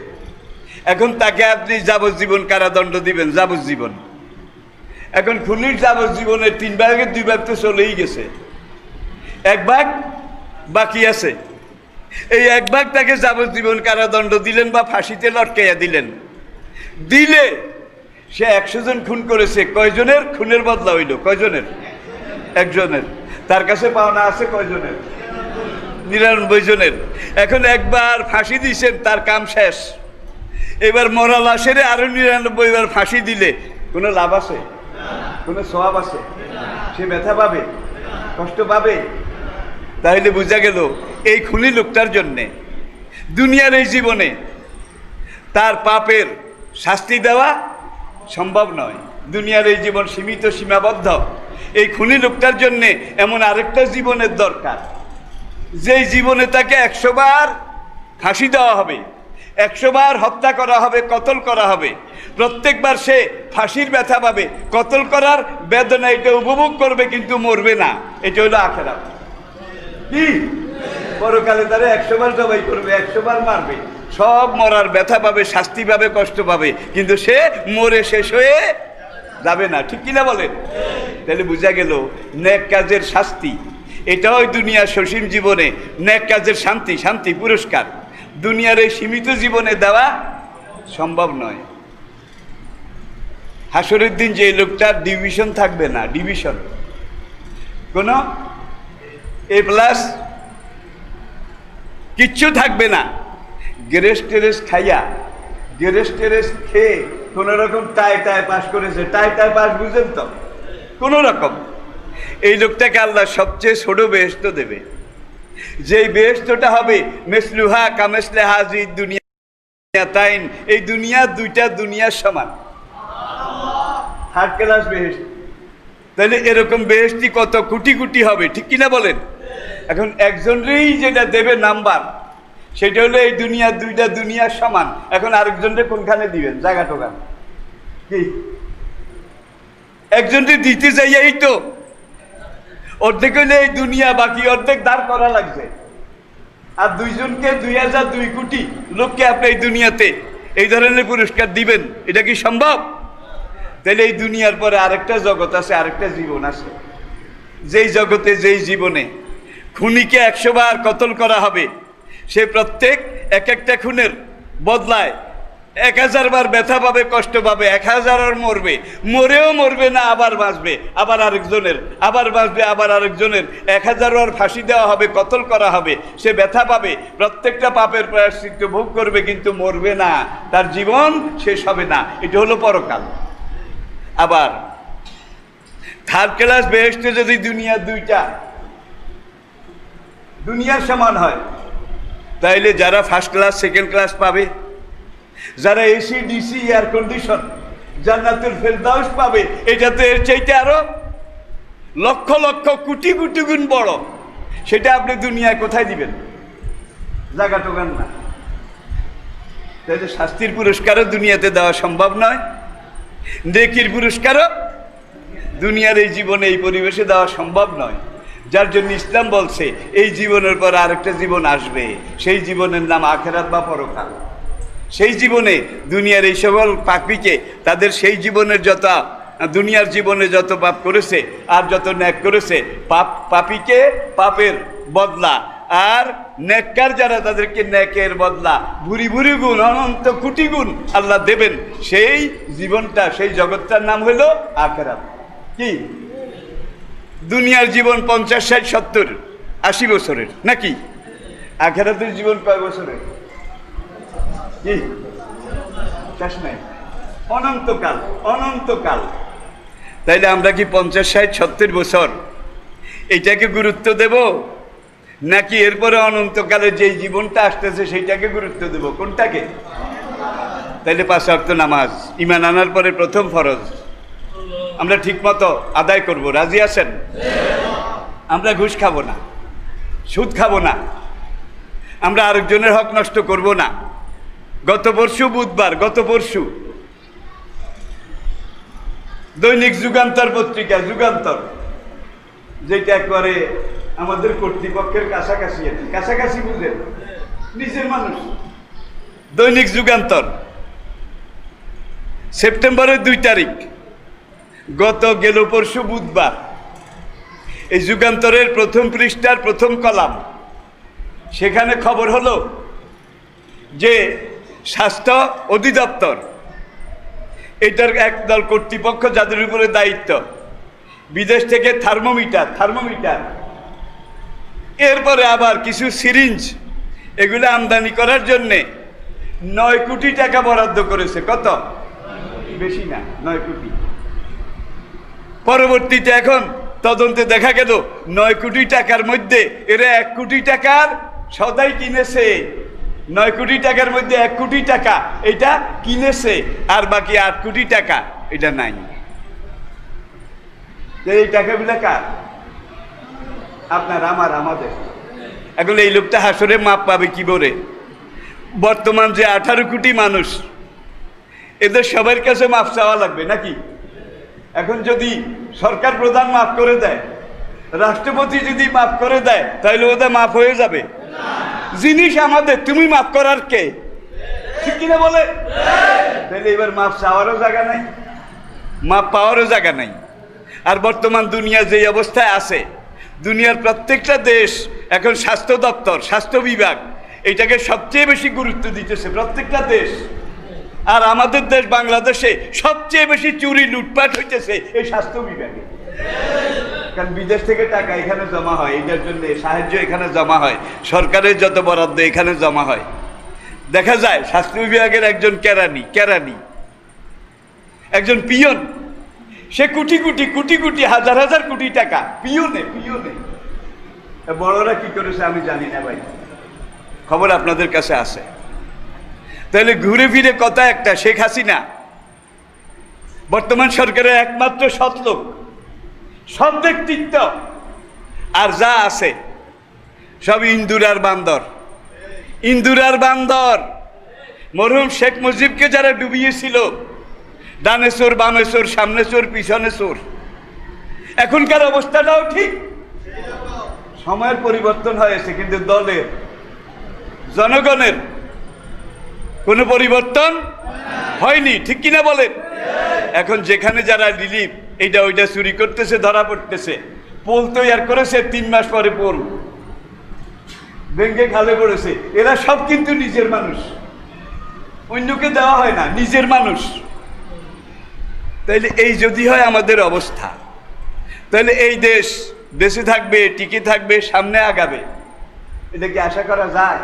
এখন তাকে আপনি যাবজ্জীবন কারাদণ্ড দিবেন, যাবজ্জীবন। এখন খুনির যাবজ্জীবনের 3 ভাগের 2 ভাগ তো চলেই গেছে, 1 ভাগ বাকি আছে। এই 1 ভাগ তাকে যাবজ্জীবন কারাদণ্ড দিলেন বা ফাঁসিতে লটকাইয়া দিলেন। দিলে সে 100 জন খুন করেছে, কয়জনের খুনের বদলা হইল? কয়জনের? 1 জনের। তার কাছে পাওনা আছে কয়জনের? 99 জনের। এখন একবার ফাঁসি দিয়েছেন, তার কাম শেষ। এবার মরা লাশের আরো 99 বার ফাঁসি দিলে কোনো লাভ আছে? কোনো সওয়াব আছে? সে ব্যথা পাবে, কষ্ট পাবে। তাহলে বোঝা গেল এই খুনি লোকটার জন্যে দুনিয়ার এই জীবনে তার পাপের শাস্তি দেওয়া সম্ভব নয়। দুনিয়ার এই জীবন সীমিত, সীমাবদ্ধ। এই খুনি লোকটার জন্যে এমন আরেকটা জীবনের দরকার, যেই জীবনে তাকে 100 বার ফাঁসি দেওয়া হবে, 100 বার হত্যা করা হবে, কতল করা হবে। প্রত্যেকবার সে ফাঁসির ব্যথা পাবে, কতল করার বেদনা এটা উপভোগ করবে, কিন্তু মরবে না। এটা হলো আখিরাত। কি পরকালে তারা 100 বার জবাই করবে, 100 বার মারবে, সব মরার ব্যথা পাবে, শাস্তি পাবে, কষ্ট পাবে, কিন্তু সে মরে শেষ হয়ে যাবে না। ঠিক কিনা বলেন? তাহলে বোঝা গেল নেক কাজের শাস্তি এটাও দুনিয়ার সসীম জীবনে, নেক কাজের শান্তি, শান্তি পুরস্কার দুনিয়ার এই সীমিত জীবনে দেওয়া সম্ভব নয়। হাসরের দিন যে লোকটার ডিভিশন থাকবে না, ডিভিশন কোনো A+ কিচ্ছু থাকবে না। গ্যারেজ টেরেস খাইয়া, গ্যারেজ টেরেস খেয়ে কোন রকম টাই পাস করেছে, টাই পাস বুঝেন তো, কোন রকম। এই লোকটাকে আল্লাহ সবচেয়ে ছোট বেহেশত দেবে, যেই বেহেশতটা হবে মেসলুহা কামেসলে হাজি দুনিয়া তাইন, এই দুনিয়া 2টা দুনিয়ার সমান, 3rd ক্লাস বেহেশত। তাহলে এরকম বেহেশতি কত কোটি কোটি হবে, ঠিক কিনা বলেন? এখন একজনেরই যেটা দেবে নাম্বার, সেটা হলো এই দুনিয়া 2টা দুনিয়ার সমান। এখন আরেকজনকে কোনখানে দিবেন? জায়গা টোকান কি? একজনকে দিতে যাই, এই তো অর্ধেক হইলে এই দুনিয়া, বাকি অর্ধেক দাঁড় করা লাগছে। আর 2 জনকে 2002 কোটি লোককে আপনি এই দুনিয়াতে এই ধরনের পুরস্কার দিবেন, এটা কি সম্ভব? তাহলে এই দুনিয়ার পরে আরেকটা জগৎ আছে, আরেকটা জীবন আছে, যেই জগতে, যেই জীবনে খুনিকে 100 বার কতল করা হবে, সে প্রত্যেক একটা খুনের বদলায় 1000 বার ব্যথা পাবে, কষ্ট পাবে, 1000 আর মরবে, মরেও মরবে না, আবার বাঁচবে, আবার আরেকজনের, আবার বাঁচবে, আবার আরেকজনের, 1000 বার ফাঁসি দেওয়া হবে, কতল করা হবে, সে ব্যথা পাবে, প্রত্যেকটা পাপের প্রায়শ্চিত্ত ভোগ করবে, কিন্তু মরবে না, তার জীবন শেষ হবে না। এটা হলো পরকাল। আবার 3rd ক্লাস বেহেশতে যদি দুনিয়া 2টা দুনিয়ার সমান হয়, তাইলে যারা 1st ক্লাস 2nd ক্লাস পাবে, যারা এসি ডিসি এয়ার কন্ডিশন জান্নাতুল ফেরদাউস পাবে, এটাতে এর চাইতে আরো লক্ষ লক্ষ কোটি কোটি গুণ বড়, সেটা আপনি দুনিয়ায় কোথায় দিবেন? জায়গা টোকান না। তাহলে শাস্তির পুরস্কারও দুনিয়াতে দেওয়া সম্ভব নয়, নেকির পুরস্কারও দুনিয়ার এই জীবনে এই পরিবেশে দেওয়া সম্ভব নয়। যার জন্য ইসলাম বলছে এই জীবনের পর আরেকটা জীবন আসবে, সেই জীবনের নাম আখিরাত বা পরকাল। সেই জীবনে দুনিয়ার এই সকল পাপীকে তাদের সেই জীবনের যত দুনিয়ার জীবনে যত পাপ করেছে আর যত ন্যাক করেছে, পাপীকে পাপের বদলা, আর নেককার যারা তাদেরকে নেকের বদলা ভুরি ভুরি গুণ, অনন্ত কোটি গুণ আল্লাহ দেবেন। সেই জীবনটা, সেই জগৎটার নাম হলো আখিরাত। কি দুনিয়ার জীবন 50, 60, 70, 80 বছরের নাকি? আখিরাতের জীবন কয় বছরের? কি শেষ নাই, অনন্তকাল, অনন্তকাল। তাইলে আমরা কি 50, 60, 70 বছর এইটাকে গুরুত্ব দেব, নাকি এরপরে অনন্তকালে যেই জীবনটা আসতেছে সেইটাকে গুরুত্ব দেব? কোনটাকে? তাইলে 5 ওয়াক্ত নামাজ ঈমান আনার পরে প্রথম ফরজ আমরা ঠিকমতো আদায় করব। রাজি আছেন? আমরা ঘুষ খাবো না, সুদ খাবো না, আমরা আরেকজনের হক নষ্ট করব না। গত পরশু বুধবার, গত পরশু দৈনিক যুগান্তর পত্রিকা, যুগান্তর যেটা একবারে আমাদের কর্তৃপক্ষের কাছাকাছি, কাছাকাছি বুঝেন, নিজের মানুষ, দৈনিক যুগান্তর সেপ্টেম্বরের 2 তারিখ, গত গেল পরশু বুধবার, এই যুগান্তরের প্রথম পৃষ্ঠার প্রথম কলাম, সেখানে খবর হলো যে স্বাস্থ্য অধিদপ্তর, এটার একদল কর্তৃপক্ষ যাদের উপরে দায়িত্ব, বিদেশ থেকে থার্মোমিটার, এরপরে আবার কিছু সিরিঞ্জ, এগুলো আমদানি করার জন্যে 9 কোটি টাকা বরাদ্দ করেছে। কত? বেশি না, 9 কোটি। পরবর্তীতে এখন তদন্তে দেখা গেল 9 কোটি টাকার মধ্যে এরা 1 কোটি টাকার সদাই কিনেছে। 9 কোটি টাকার মধ্যে 1 কোটি টাকা এটা কিনেছে, আর বাকি 8 কোটি টাকা এটা নাই। এই টাকাগুলো কার? আপনার, আমার, আমাদের। এখন এই লোকটা হাসরে মাপ পাবে কি করে? বর্তমান যে 18 কোটি মানুষ, এদের সবার কাছে মাপ চাওয়া লাগবে নাকি? এখন যদি সরকার প্রধান মাফ করে দেয়, রাষ্ট্রপতি যদি মাফ করে দেয়, তাহলে ওদের মাফ হয়ে যাবে? জিনিস আমাদের, তুমি মাফ করার কে? ঠিক কিনা বলে? তাহলে এবার মাফ চাওয়ারও জায়গা নাই, মাফ পাওয়ারও জায়গা নাই। আর বর্তমান দুনিয়া যে অবস্থায় আছে, দুনিয়ার প্রত্যেকটা দেশ এখন স্বাস্থ্য দপ্তর, স্বাস্থ্য বিভাগ, এটাকে সবচেয়ে বেশি গুরুত্ব দিতেছে প্রত্যেকটা দেশ। আর আমাদের দেশ বাংলাদেশে সবচেয়ে বেশি চুরি লুটপাট হইতেছে এই স্বাস্থ্য বিভাগে। কারণ বিদেশ থেকে টাকা এখানে জমা হয়, এটার জন্য সাহায্য এখানে জমা হয়, সরকারের যত বরাদ্দ এখানে জমা হয়। দেখা যায় স্বাস্থ্য বিভাগের একজন কেরানি, একজন পিয়ন, সে কোটি কোটি হাজার হাজার কোটি টাকা পিয়নে। বড়রা কি করেছে আমি জানি না ভাই, খবর আপনাদের কাছে আছে। তাহলে ঘুরে ফিরে কথা একটা, শেখ হাসিনা বর্তমান সরকারের একমাত্র সৎ লোক, সৎ ব্যক্তিত্ব, আর যা আছে সব ইন্দুরার বান্দর। মরহুম শেখ মুজিবকে যারা ডুবিয়েছিল, ডানে চোর, বামে চোর, সামনে চোর, পিছনে চোর, এখনকার অবস্থাটাও ঠিক। সময়ের পরিবর্তন হয়েছে, কিন্তু দলের, জনগণের কোনো পরিবর্তন হয়নি। ঠিক কিনা বলেন? এখন যেখানে যারা রিলিফ এইটা ওইটা চুরি করতেছে, ধরা পড়তেছে, পোল তৈরি করেছে, 3 মাস পরে পোল ভেঙে খালে পড়েছে। এরা সব কিন্তু নিজের মানুষ, অন্যকে দেওয়া হয় না, নিজের মানুষ। তাইলে এই যদি হয় আমাদের অবস্থা, তাহলে এই দেশ বেঁচে থাকবে, টিকে থাকবে, সামনে আগাবে, এটা কি আশা করা যায়?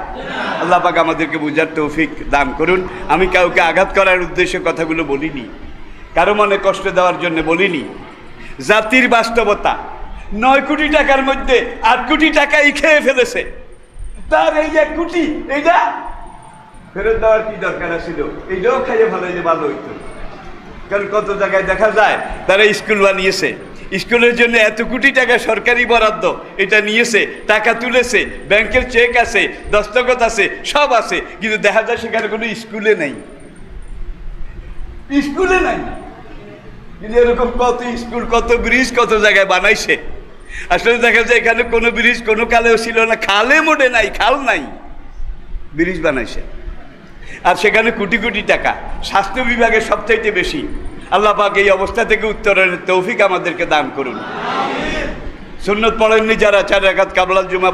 আল্লাহ পাক আমাদেরকে বুঝার তৌফিক দান করুন। আমি কাউকে আঘাত করার উদ্দেশ্যে কথাগুলো বলিনি, কারো মনে কষ্ট দেওয়ার জন্য বলিনি। জাতির বাস্তবতা, 9 কোটি টাকার মধ্যে 8 কোটি টাকাই খেয়ে ফেলেছে, তার এই 1 কোটি এইটা ফেরত দেওয়ার কি দরকার ছিল? এইটাও খাইয়ে ভালো হইতো। কারণ কত জায়গায় দেখা যায় তারা স্কুল বানিয়েছে, স্কুলের জন্য এত কোটি টাকা সরকারি বরাদ্দ, এটা নিয়েছে, টাকা তুলেছে, ব্যাংকের চেক আছে, দস্তখত আছে, সব আছে, কিন্তু দেখা যায় সেখানে কোনো স্কুলে নাই, স্কুলে নাই। কিন্তু এরকম কত স্কুল, কত ব্রিজ কত জায়গায় বানাইছে, আসলে দেখা যায় এখানে কোনো ব্রিজ কোনো কালেও ছিল না, খালে মোড়ে নাই, খাল নাই, ব্রিজ বানাইছে। আর সেখানে কোটি কোটি টাকা, স্বাস্থ্য বিভাগের সবচাইতে বেশি। আল্লাহ পাক এই অবস্থা থেকে উত্তরণের তৌফিক আমাদেরকে দান করুন। সুন্নত পড়েননি যারা 4 রাকাত কাবলাল জুমা